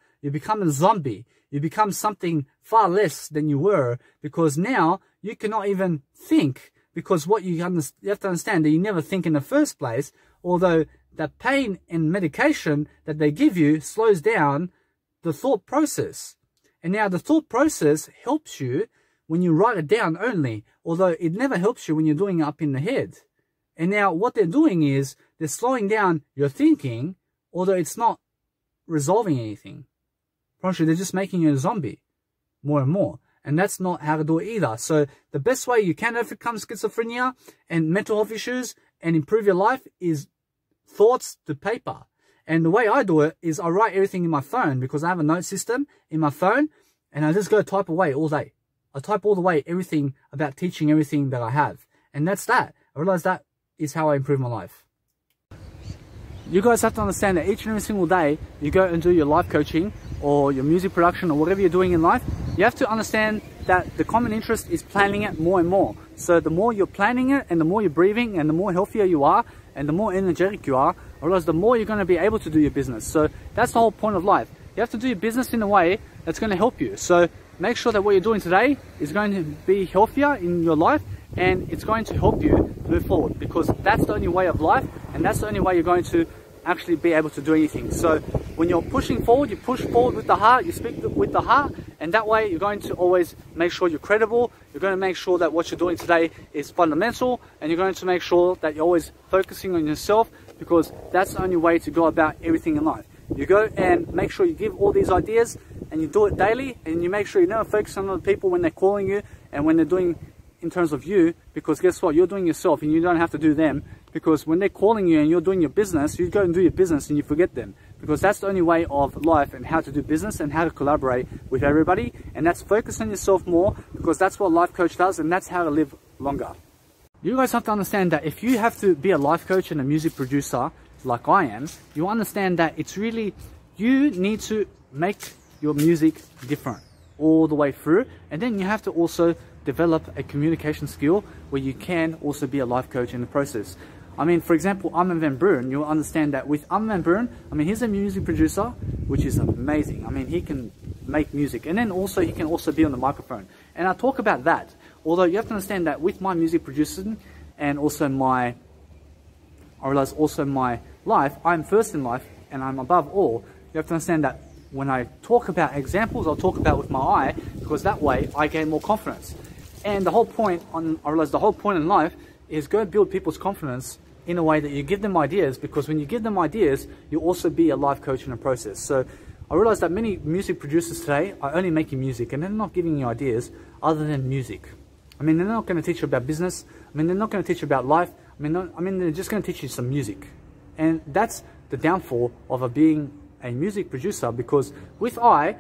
zombie. You become something far less than you were, because now you cannot even think, because what you have to understand that you never think in the first place, although that pain and medication that they give you slows down the thought process. And now the thought process helps you when you write it down only, although it never helps you when you're doing it up in the head. And now what they're doing is they're slowing down your thinking, although it's not resolving anything. Probably they're just making you a zombie more and more. And that's not how to do it either. So the best way you can overcome schizophrenia and mental health issues and improve your life is thoughts to paper. And the way I do it is I write everything in my phone, because I have a note system in my phone, and I just go type away all day. I type all the way everything about teaching everything that I have. And that's that. I realize that is how I improve my life. You guys have to understand that each and every single day you go and do your life coaching or your music production or whatever you're doing in life, you have to understand that the common interest is planning it more and more. So the more you're planning it, and the more you're breathing, and the more healthier you are, and the more energetic you are, otherwise the more you're going to be able to do your business. So that's the whole point of life. You have to do your business in a way that's going to help you. So make sure that what you're doing today is going to be healthier in your life, and it's going to help you move forward, because that's the only way of life, and that's the only way you're going to actually be able to do anything. So when you're pushing forward, you push forward with the heart, you speak with the heart, and that way you're going to always make sure you're credible. You're going to make sure that what you're doing today is fundamental, and you're going to make sure that you're always focusing on yourself, because that's the only way to go about everything in life. You go and make sure you give all these ideas, and you do it daily, and you make sure you never focus on other people when they're calling you and when they're doing in terms of you, because guess what, you're doing yourself and you don't have to do them, because when they're calling you and you're doing your business, you go and do your business and you forget them, because that's the only way of life and how to do business and how to collaborate with everybody, and that's focus on yourself more, because that's what a life coach does, and that's how to live longer. You guys have to understand that if you have to be a life coach and a music producer like I am, you understand that it's really, you need to make your music different all the way through, and then you have to also develop a communication skill where you can also be a life coach in the process. I mean, for example, Armin van Buuren, you'll understand that with Armin van Buuren, I mean, he's a music producer, which is amazing. I mean, he can make music, and then also he can also be on the microphone. And I'll talk about that. Although you have to understand that with my music producing and also I realize also my life, I'm first in life and I'm above all. You have to understand that when I talk about examples, I'll talk about with my eye, because that way I gain more confidence. And the whole point I realize the whole point in life is go build people's confidence in a way that you give them ideas, because when you give them ideas, you also be a life coach in the process. So I realize that many music producers today are only making music, and they're not giving you ideas other than music. I mean, they're not going to teach you about business. I mean, they're not going to teach you about life. I mean, they're just going to teach you some music. And that's the downfall of being a music producer, because with I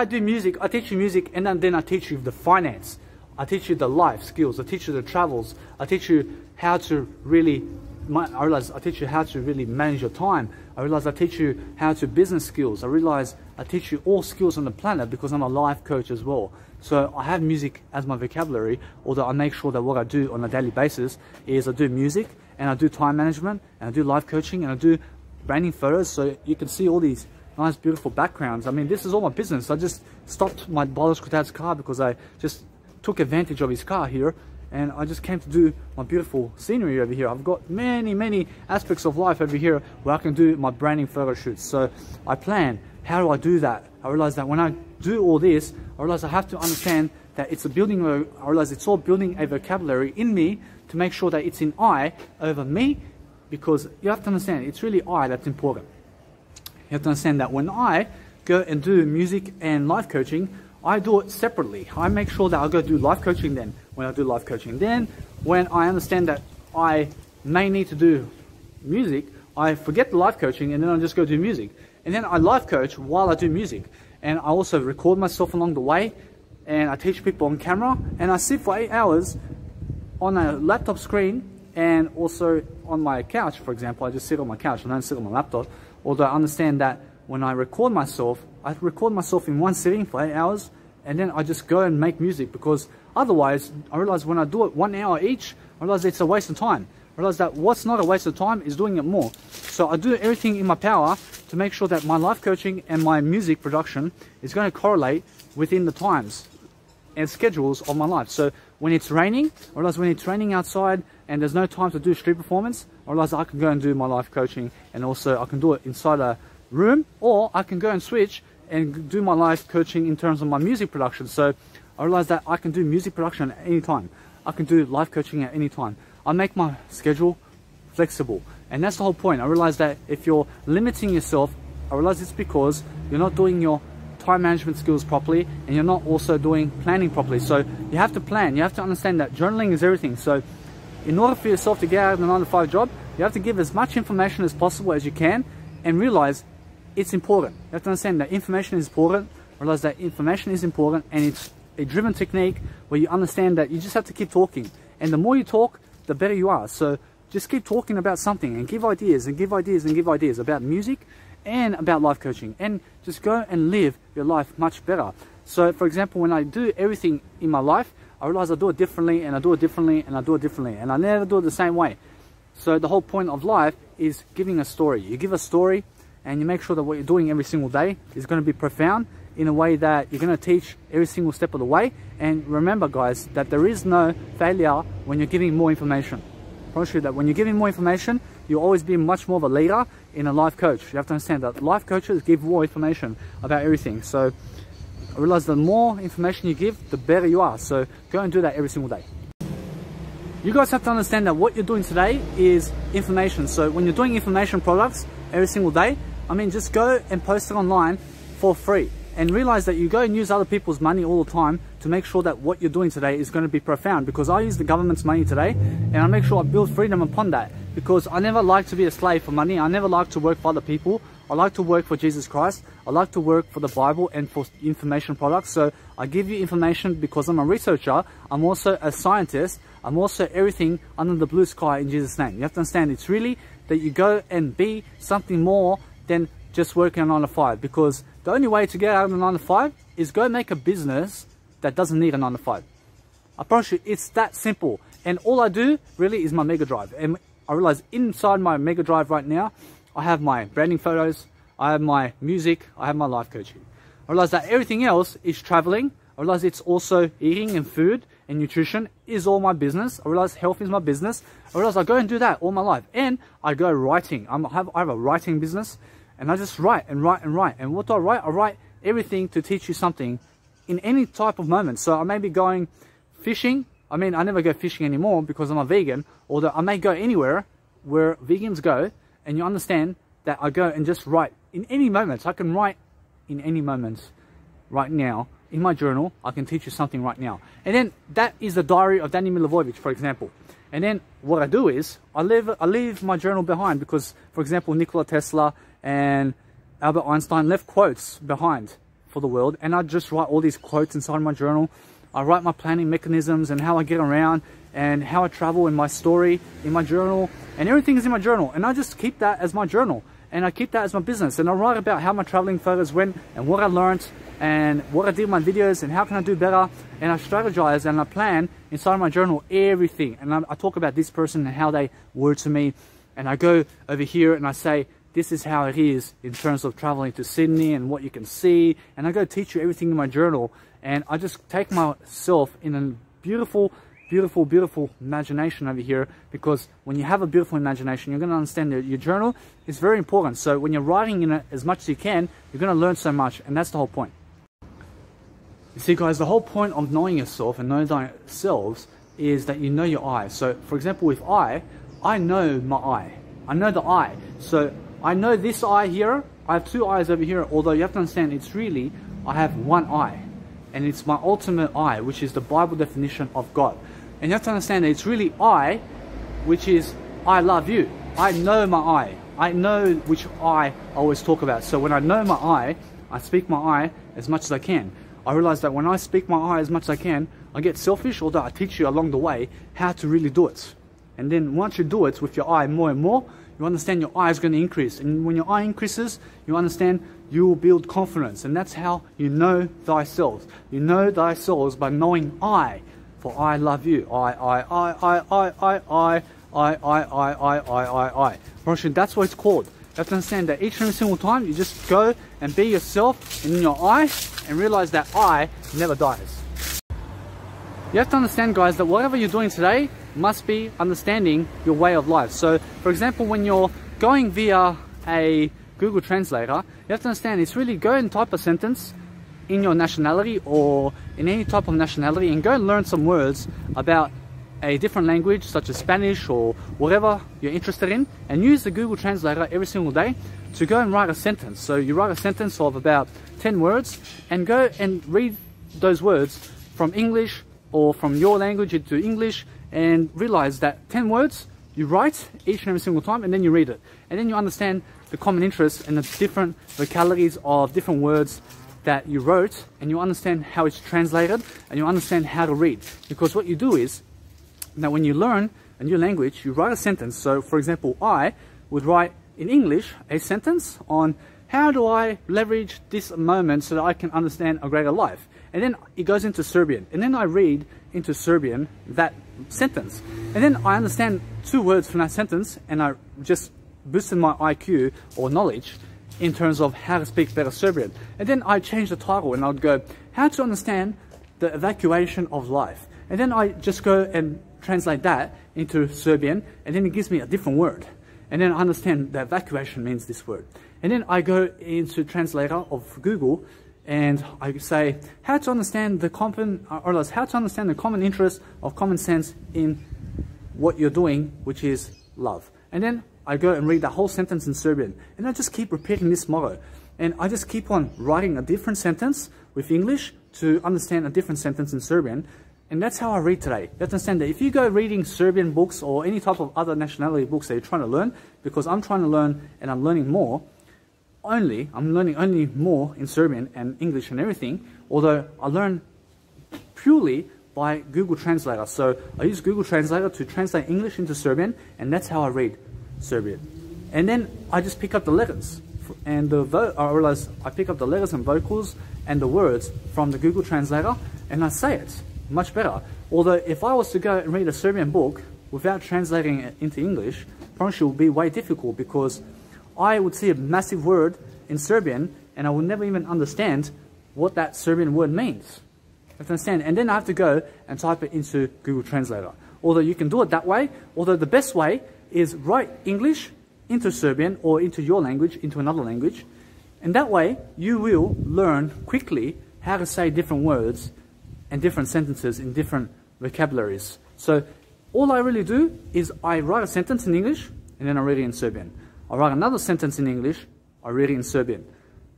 do music, I teach you music, and then I teach you the finance. I teach you the life skills, I teach you the travels, I teach you how to really, I realize I teach you how to really manage your time. I realize I teach you how to business skills. I realize I teach you all skills on the planet, because I'm a life coach as well. So I have music as my vocabulary, although I make sure that what I do on a daily basis is I do music, and I do time management, and I do life coaching, and I do branding photos, so you can see all these nice beautiful backgrounds. I mean, this is all my business. I just stopped my biological dad's car because I just took advantage of his car here, and I just came to do my beautiful scenery over here. I've got many aspects of life over here where I can do my branding photo shoots. So I plan, how do I do that? I realize that when I do all this, I realize I have to understand that it's a building, I realize it's all building a vocabulary in me to make sure that it's in I over me, because you have to understand it's really I that's important. You have to understand that when I go and do music and life coaching, I do it separately. I make sure that I go do life coaching then. When I do life coaching, then when I understand that I may need to do music, I forget the life coaching, and then I just go do music. And then I life coach while I do music. And I also record myself along the way, and I teach people on camera, and I sit for 8 hours on a laptop screen, and also on my couch, for example. I just sit on my couch, I don't sit on my laptop. Although I understand that when I record myself in one sitting for 8 hours, and then I just go and make music, because otherwise I realize when I do it 1 hour each, I realize it's a waste of time. I realize that what's not a waste of time is doing it more. So I do everything in my power to make sure that my life coaching and my music production is going to correlate within the times and schedules of my life. So when it's raining, I realize when it's raining outside and there's no time to do street performance, I realize I can go and do my life coaching, and also I can do it inside a room, or I can go and switch and do my life coaching in terms of my music production. So I realize that I can do music production at any time. I can do life coaching at any time. I make my schedule flexible, and that's the whole point. I realize that if you're limiting yourself, I realize it's because you're not doing your time management skills properly, and you're not also doing planning properly. So you have to plan. You have to understand that journaling is everything. So in order for yourself to get out of the 9-to-5 job, you have to give as much information as possible as you can, and realize it's important. You have to understand that information is important. Realize that information is important, and it's a driven technique where you understand that you just have to keep talking. And the more you talk, the better you are. So just keep talking about something, and give ideas and give ideas and give ideas about music and about life coaching, and just go and live your life much better. So for example, when I do everything in my life, I realize I do it differently, and I do it differently, and I do it differently, and I never do it the same way. So the whole point of life is giving a story. You give a story, and you make sure that what you're doing every single day is going to be profound in a way that you're going to teach every single step of the way. And remember, guys, that there is no failure when you're giving more information. I promise you that when you're giving more information, you'll always be much more of a leader in a life coach. You have to understand that life coaches give more information about everything. So I realize the more information you give, the better you are. So go and do that every single day. You guys have to understand that what you're doing today is information. So when you're doing information products every single day, I mean, just go and post it online for free. And realize that you go and use other people's money all the time to make sure that what you're doing today is going to be profound. Because I use the government's money today, and I make sure I build freedom upon that. Because I never like to be a slave for money. I never like to work for other people. I like to work for Jesus Christ. I like to work for the Bible and for information products. So I give you information because I'm a researcher. I'm also a scientist. I'm also everything under the blue sky in Jesus' name. You have to understand, it's really that you go and be something more than just working a 9 to 5. Because the only way to get out of the 9 to 5 is go make a business that doesn't need a 9 to 5. I promise you, it's that simple. And all I do really is my Mega Drive. And I realize inside my Mega Drive right now, I have my branding photos, I have my music, I have my life coaching. I realize that everything else is traveling. I realize it's also eating and food and nutrition is all my business. I realize health is my business. I realize I go and do that all my life. And I go writing. I have a writing business. And I just write and write and write. And what do I write? I write everything to teach you something in any type of moment. So I may be going fishing. I mean, I never go fishing anymore because I'm a vegan. Although I may go anywhere where vegans go. And you understand that I go and just write in any moments. I can write in any moments right now. In my journal, I can teach you something right now. And then that is the diary of Danny Milivojevic, for example. And then what I do is I leave my journal behind because, for example, Nikola Tesla and Albert Einstein left quotes behind for the world. And I just write all these quotes inside my journal. I write my planning mechanisms and how I get around and how I travel in my story, in my journal. And everything is in my journal. And I just keep that as my journal. And I keep that as my business. And I write about how my traveling photos went and what I learned and what I did in my videos and how can I do better. And I strategize and I plan inside my journal everything. And I talk about this person and how they were to me. And I go over here and I say, this is how it is in terms of traveling to Sydney and what you can see. And I go teach you everything in my journal. And I just take myself in a beautiful, beautiful, beautiful imagination over here. Because when you have a beautiful imagination, you're going to understand that your journal is very important. So when you're writing in it as much as you can, you're going to learn so much. And that's the whole point. You see, guys, the whole point of knowing yourself and knowing yourselves is that you know your eye. So, for example, with I know my eye. I know the eye. So, I know this eye here. I have two eyes over here. Although you have to understand, it's really, I have one eye. And it's my ultimate eye, which is the Bible definition of God. And you have to understand that it's really I, which is, I love you. I know my eye. I know which eye I always talk about. So, when I know my eye, I speak my eye as much as I can. I realize that when I speak my eye as much as I can, I get selfish, although I teach you along the way how to really do it. And then once you do it with your eye more and more, you understand your eye is going to increase. And when your eye increases, you understand you will build confidence. And that's how you know thyself. You know thyself by knowing I, for I love you. I. Russian, that's what it's called. You have to understand that each and every single time you just go and be yourself in your eye and realize that I never dies. You have to understand, guys, that whatever you're doing today must be understanding your way of life. So, for example, when you're going via a Google Translator, you have to understand it's really go and type a sentence in your nationality or in any type of nationality and go and learn some words about a different language such as Spanish or whatever you're interested in, and use the Google Translator every single day to go and write a sentence. So you write a sentence of about 10 words and go and read those words from English or from your language into English, and realize that 10 words you write each and every single time, and then you read it. And then you understand the common interests and the different vocalities of different words that you wrote, and you understand how it's translated, and you understand how to read. Because what you do is, now when you learn a new language, you write a sentence. So for example, I would write in English a sentence on how do I leverage this moment so that I can understand a greater life. And then it goes into Serbian. And then I read into Serbian that sentence. And then I understand 2 words from that sentence, and I just boosted my IQ or knowledge in terms of how to speak better Serbian. And then I change the title and I'd go, how to understand the evacuation of life. And then I just go and translate that into Serbian, and then it gives me a different word. and then I understand that evacuation means this word. And then I go into translator of Google, and I say how to understand the common interest of common sense in what you're doing, which is love. And then I go and read the whole sentence in Serbian, and I just keep repeating this motto, and I just keep on writing a different sentence with English to understand a different sentence in Serbian. And that's how I read today. You have to understand that if you go reading Serbian books or any type of other nationality books that you're trying to learn, because I'm trying to learn and I'm learning more, I'm learning only more in Serbian and English and everything, although I learn purely by Google Translator. So I use Google Translator to translate English into Serbian, and that's how I read Serbian. And then I just pick up the letters, and I realize I pick up the letters and vocals and the words from the Google Translator, and I say it much better. Although if I was to go and read a Serbian book without translating it into English, probably it would be way difficult, because I would see a massive word in Serbian and I would never even understand what that Serbian word means. You have to understand? And then I have to go and type it into Google Translator. Although you can do it that way, although the best way is write English into Serbian or into your language, into another language, and that way you will learn quickly how to say different words and different sentences in different vocabularies. So all I really do is I write a sentence in English and then I read it in Serbian. I write another sentence in English, I read it in Serbian.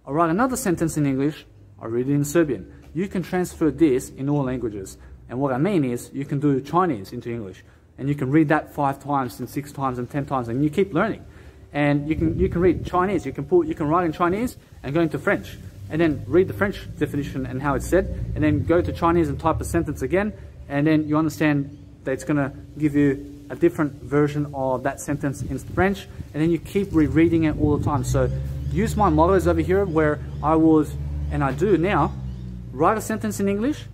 I write another sentence in English, I read it in Serbian. You can transfer this in all languages. And what I mean is you can do Chinese into English, and you can read that 5 times and 6 times and 10 times, and you keep learning. And you can read Chinese, you can write in Chinese and go into French, and then read the French definition and how it's said, and then go to Chinese and type a sentence again, and then you understand that it's going to give you a different version of that sentence in French, and then you keep rereading it all the time. So use my mottos over here, where I would, and I do now, write a sentence in English,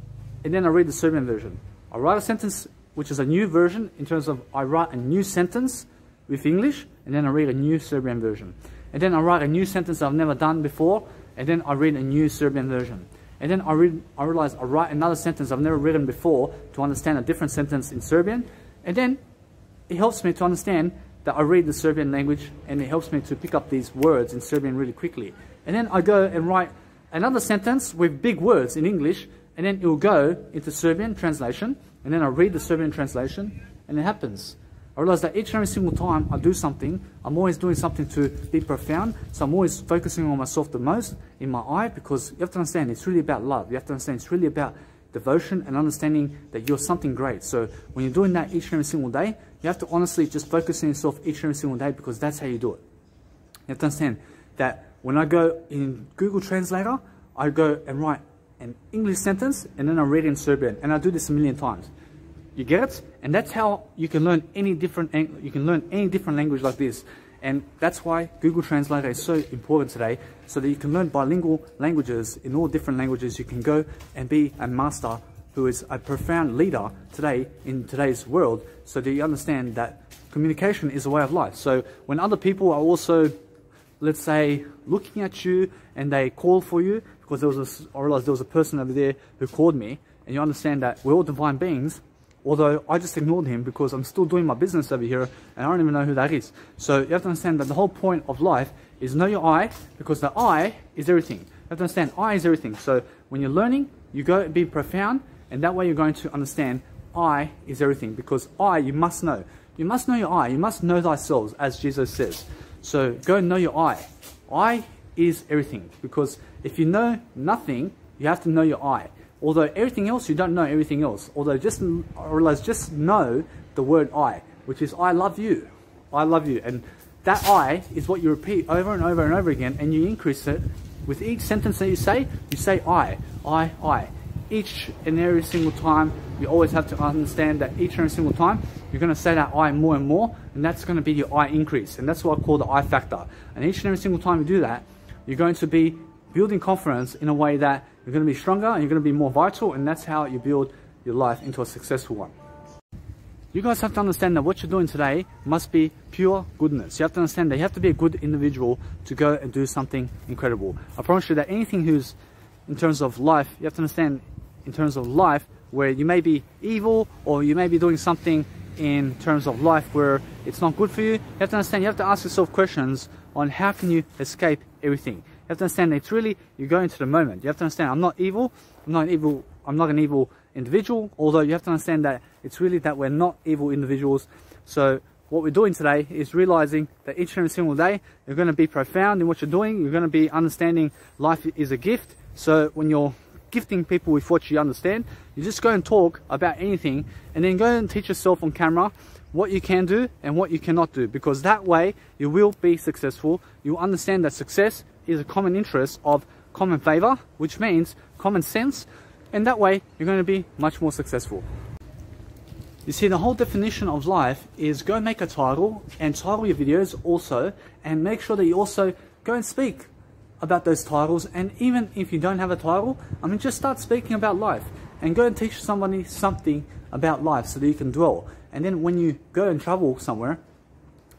and then I read the Serbian version. I write a sentence which is a new version, in terms of I write a new sentence with English, and then I read a new Serbian version. And then I write a new sentence I've never done before, and then I read a new Serbian version. And then I realize I write another sentence I've never written before to understand a different sentence in Serbian. And then it helps me to understand that I read the Serbian language, and it helps me to pick up these words in Serbian really quickly. And then I go and write another sentence with big words in English, and then it will go into Serbian translation, and then I read the Serbian translation, and it happens. I realize that each and every single time I do something, I'm always doing something to be profound, so I'm always focusing on myself the most in my eye, because you have to understand it's really about love. You have to understand it's really about devotion and understanding that you're something great. So when you're doing that each and every single day, you have to honestly just focus on yourself each and every single day, because that's how you do it. You have to understand that when I go in Google Translator, I go and write an English sentence and then I read it in Serbian, and I do this a million times. You get it? And that's how you can learn any different language like this. And that's why Google Translator is so important today, so that you can learn bilingual languages in all different languages. You can go and be a master who is a profound leader today in today's world, so that you understand that communication is a way of life. So when other people are also, let's say, looking at you and they call for you, because I realized there was a person over there who called me, and you understand that we're all divine beings, although I just ignored him because I'm still doing my business over here and I don't even know who that is. So you have to understand that the whole point of life is know your I, because the I is everything. You have to understand I is everything. So when you're learning, you go and be profound, and that way you're going to understand I is everything, because I, you must know. You must know your I. You must know thyself, as Jesus says. So go and know your I. I is everything, because if you know nothing, you have to know your I. Although everything else, you don't know everything else. Although just know the word I, which is I love you. I love you. And that I is what you repeat over and over and over again, and you increase it. With each sentence that you say I. Each and every single time, you always have to understand that each and every single time, you're going to say that I more and more, and that's going to be your I increase. And that's what I call the I factor. And each and every single time you do that, you're going to be building confidence in a way that you're going to be stronger and you're going to be more vital, and that's how you build your life into a successful one. You guys have to understand that what you're doing today must be pure goodness. You have to understand that you have to be a good individual to go and do something incredible. I promise you that anything who's in terms of life, you have to understand in terms of life where you may be evil or you may be doing something in terms of life where it's not good for you, you have to understand, you have to ask yourself questions on how can you escape everything. You have to understand that it's really, you go into the moment. You have to understand, I'm not evil, I'm not an evil individual, although you have to understand that it's really that we're not evil individuals. So what we're doing today is realizing that each and every single day, you're going to be profound in what you're doing. You're going to be understanding life is a gift. So when you're gifting people with what you understand, you just go and talk about anything and then go and teach yourself on camera what you can do and what you cannot do, because that way you will be successful. You'll understand that success is a common interest of common favor, which means common sense, and that way you're going to be much more successful. You see, the whole definition of life is go make a title and title your videos also, and make sure that you also go and speak about those titles. And even if you don't have a title, I mean, just start speaking about life and go and teach somebody something about life so that you can dwell. And then when you go and travel somewhere,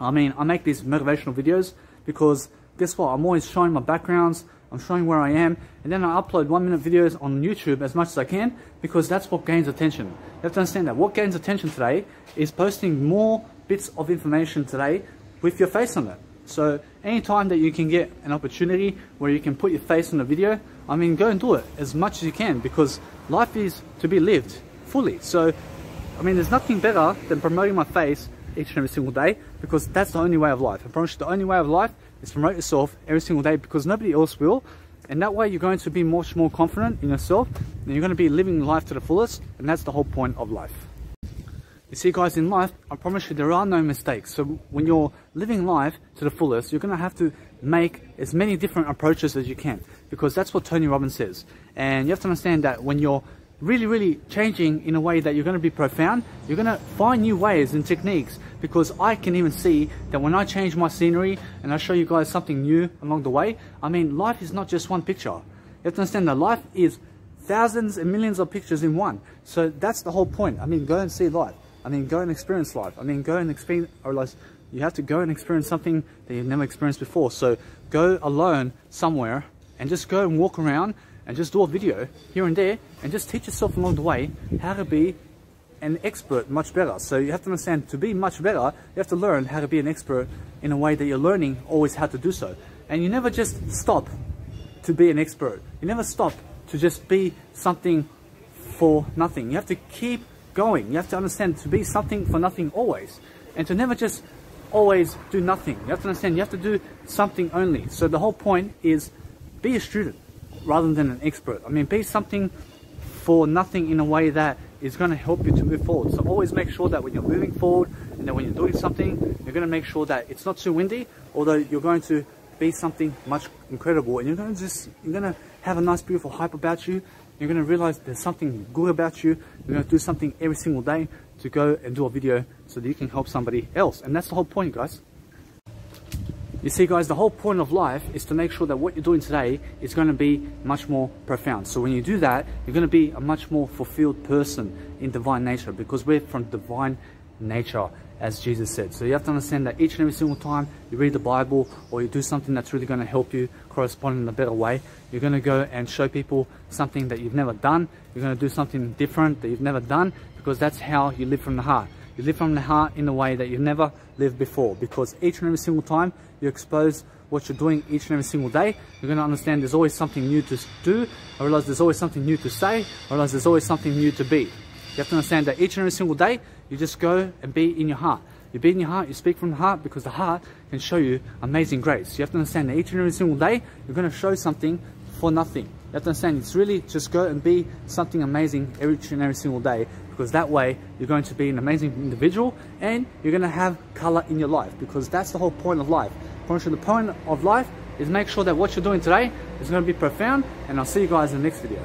I mean, I make these motivational videos because guess what? I'm always showing my backgrounds, I'm showing where I am, and then I upload 1-minute videos on YouTube as much as I can, because that's what gains attention. You have to understand that what gains attention today is posting more bits of information today with your face on it. So anytime that you can get an opportunity where you can put your face on a video, I mean, go and do it as much as you can, because life is to be lived fully. So I mean, there's nothing better than promoting my face each and every single day, because that's the only way of life. I promise you, the only way of life is promote yourself every single day, because nobody else will. And that way you're going to be much more confident in yourself, and you're going to be living life to the fullest, and that's the whole point of life. You see, guys, in life, I promise you, there are no mistakes. So when you're living life to the fullest, you're going to have to make as many different approaches as you can, because that's what Tony Robbins says. And you have to understand that when you're really changing in a way that you're going to be profound, you're going to find new ways and techniques, because I can even see that when I change my scenery and I show you guys something new along the way, I mean, life is not just one picture. You have to understand that life is thousands and millions of pictures in one. So that's the whole point. I mean, go and see life. I mean, go and experience life. I mean, go and experience, or realize you have to go and experience something that you've never experienced before. So go alone somewhere and just go and walk around and just do a video here and there, and just teach yourself along the way how to be an expert much better. So you have to understand, to be much better, you have to learn how to be an expert in a way that you're learning always how to do so. And you never just stop to be an expert. You never stop to just be something for nothing. You have to keep going. You have to understand, to be something for nothing always, and to never just always do nothing. You have to understand, you have to do something only. So the whole point is, be a student rather than an expert. I mean, be something for nothing in a way that is going to help you to move forward. So always make sure that when you're moving forward and that when you're doing something, you're going to make sure that it's not too windy, although you're going to be something much incredible, and you're going to have a nice beautiful hype about you. You're going to realize there's something good about you. You're going to do something every single day to go and do a video so that you can help somebody else. And that's the whole point, guys. You see, guys, the whole point of life is to make sure that what you're doing today is going to be much more profound. So when you do that, you're going to be a much more fulfilled person in divine nature, because we're from divine nature, as Jesus said. So you have to understand that each and every single time you read the Bible or you do something that's really going to help you correspond in a better way, you're going to go and show people something that you've never done. You're going to do something different that you've never done, because that's how you live from the heart. You live from the heart in a way that you've never lived before, because each and every single time you expose what you're doing each and every single day, you're going to understand there's always something new to do. I realize there's always something new to say. I realize there's always something new to be. You have to understand that each and every single day, you just go and be in your heart. You be in your heart, you speak from the heart, because the heart can show you amazing grace. You have to understand that each and every single day, you're going to show something for nothing. You have to understand, it's really just go and be something amazing each and every single day, because that way you're going to be an amazing individual, and you're going to have color in your life, because that's the whole point of life. The point of life is make sure that what you're doing today is going to be profound, and I'll see you guys in the next video.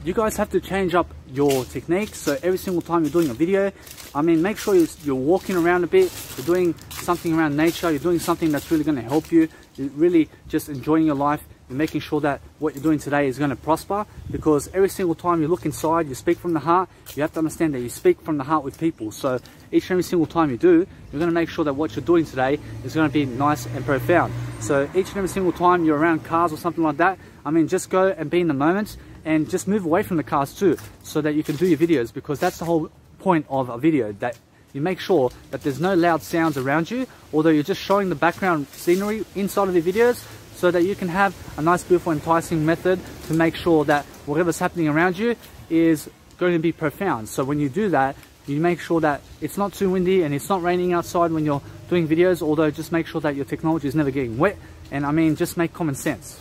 You guys have to change up your techniques. So every single time you're doing a video, I mean, make sure you're walking around a bit, you're doing something around nature, you're doing something that's really going to help you, you're really just enjoying your life. You're making sure that what you're doing today is going to prosper, because every single time you look inside, you speak from the heart. You have to understand that you speak from the heart with people. So each and every single time you do, you're going to make sure that what you're doing today is going to be nice and profound. So each and every single time you're around cars or something like that, I mean, just go and be in the moment, and just move away from the cars too, so that you can do your videos, because that's the whole point of a video, that you make sure that there's no loud sounds around you, although you're just showing the background scenery inside of your videos, so that you can have a nice, beautiful, enticing method to make sure that whatever's happening around you is going to be profound. So when you do that, you make sure that it's not too windy and it's not raining outside when you're doing videos, although just make sure that your technology is never getting wet. And I mean, just make common sense.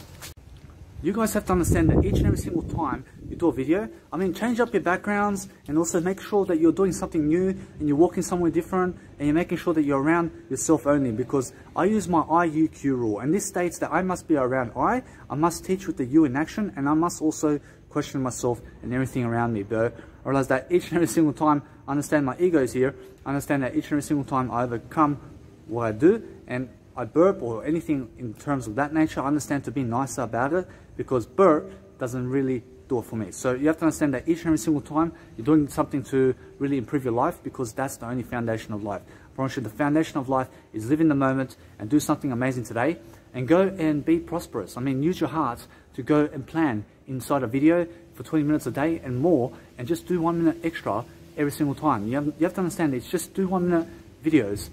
You guys have to understand that each and every single time you do a video, I mean, change up your backgrounds and also make sure that you're doing something new and you're walking somewhere different and you're making sure that you're around yourself only, because I use my IUQ rule, and this states that I must be around I must teach with the U in action, and I must also question myself and everything around me. But I realize that each and every single time I understand my ego is here, I understand that each and every single time I overcome what I do and I burp or anything in terms of that nature, I understand to be nicer about it, because burp doesn't really do it for me. So you have to understand that each and every single time you're doing something to really improve your life, because that's the only foundation of life. I promise you, the foundation of life is live in the moment and do something amazing today and go and be prosperous. I mean, use your heart to go and plan inside a video for 20 minutes a day and more, and just do 1 minute extra every single time. You have to understand that it's just do 1 minute videos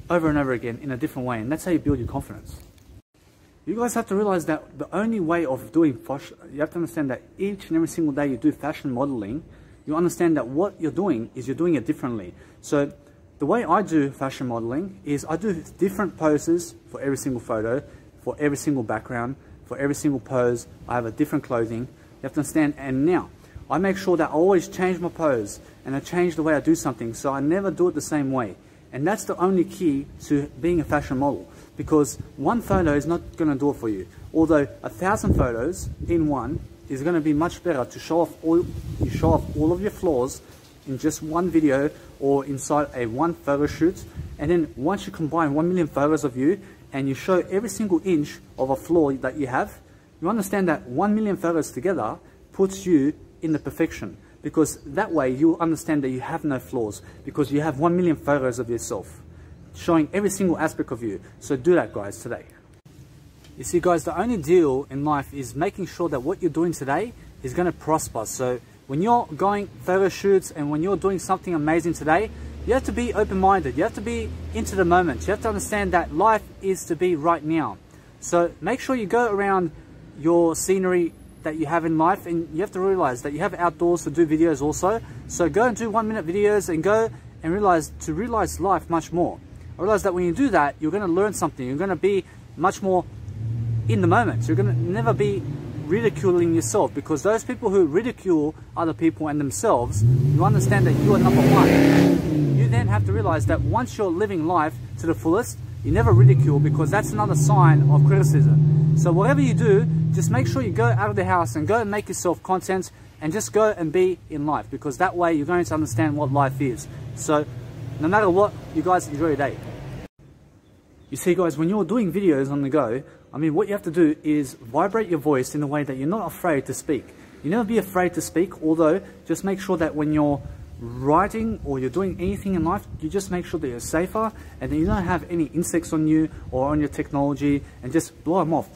over and over again in a different way, and that's how you build your confidence. You guys have to realize that the only way of doing fashion, you have to understand that each and every single day you do fashion modeling, you understand that what you're doing is you're doing it differently. So the way I do fashion modeling is I do different poses for every single photo, for every single background, for every single pose. I have a different clothing. You have to understand, and now I make sure that I always change my pose and I change the way I do something, so I never do it the same way. And that's the only key to being a fashion model, because one photo is not going to do it for you. Although 1,000 photos in one is going to be much better to show off all of your flaws in just one video or inside a one photo shoot. And then once you combine 1 million photos of you and you show every single inch of a flaw that you have, you understand that 1 million photos together puts you in the perfection. Because that way you understand that you have no flaws, because you have 1 million photos of yourself showing every single aspect of you. So do that, guys, today. You see, guys, the only deal in life is making sure that what you're doing today is going to prosper. So when you're going photo shoots and when you're doing something amazing today, you have to be open-minded. You have to be into the moment. You have to understand that life is to be right now. So make sure you go around your scenery that you have in life, and you have to realize that you have outdoors to do videos also. So go and do 1 minute videos and go and realize life much more. I realize that when you do that, you're going to learn something. You're going to be much more in the moment. You're going to never be ridiculing yourself, because those people who ridicule other people and themselves, you understand that you are number one. You then have to realize that once you're living life to the fullest, you never ridicule, because that's another sign of criticism. So whatever you do, just make sure you go out of the house and go and make yourself content and just go and be in life, because that way you're going to understand what life is. So no matter what, you guys enjoy your day. You see, guys, when you're doing videos on the go, I mean, what you have to do is vibrate your voice in a way that you're not afraid to speak. You never be afraid to speak, although just make sure that when you're writing or you're doing anything in life, you just make sure that you're safer and that you don't have any insects on you or on your technology, and just blow them off.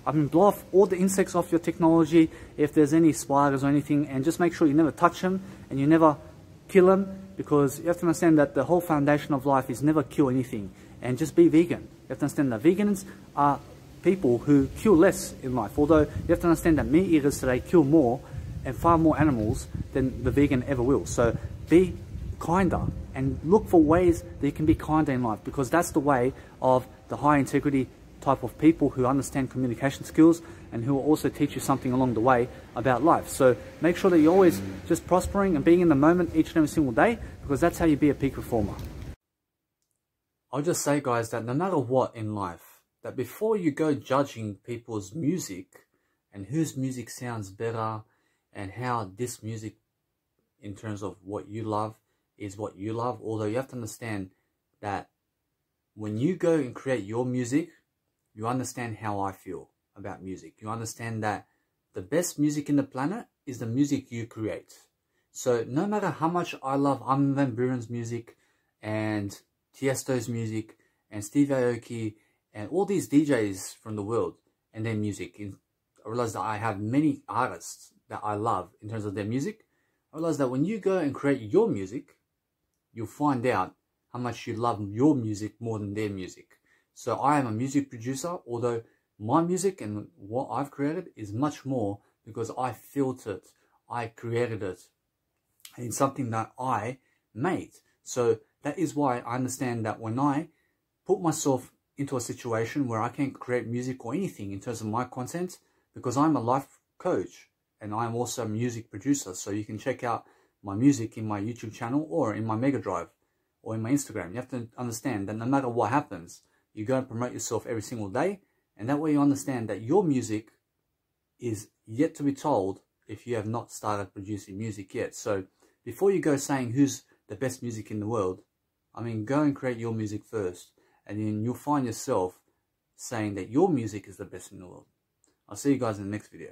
I mean, blow off all the insects off your technology if there's any spiders or anything, and just make sure you never touch them and you never kill them, because you have to understand that the whole foundation of life is never kill anything. And just be vegan. You have to understand that vegans are people who kill less in life, although you have to understand that meat eaters today kill more and far more animals than the vegan ever will. So be kinder and look for ways that you can be kinder in life, because that's the way of the high integrity type of people who understand communication skills and who will also teach you something along the way about life. So make sure that you're always just prospering and being in the moment each and every single day, because that's how you be a peak performer. I'll just say, guys, that no matter what in life, that before you go judging people's music and whose music sounds better and how this music in terms of what you love is what you love, although you have to understand that when you go and create your music, you understand how I feel about music. You understand that the best music in the planet is the music you create. So no matter how much I love Armin van Buuren's music and Tiesto's music and Steve Aoki and all these DJs from the world and their music, I realize that I have many artists that I love in terms of their music. I realized that when you go and create your music, you'll find out how much you love your music more than their music. So I am a music producer, although my music and what I've created is much more because I felt it, I created it, and it's something that I made. So that is why I understand that when I put myself into a situation where I can create music or anything in terms of my content, because I'm a life coach and I'm also a music producer, so you can check out my music in my YouTube channel or in my Mega Drive or in my Instagram. You have to understand that no matter what happens, you go and promote yourself every single day, and that way you understand that your music is yet to be told if you have not started producing music yet. So before you go saying who's the best music in the world, I mean, go and create your music first, and then you'll find yourself saying that your music is the best in the world. I'll see you guys in the next video.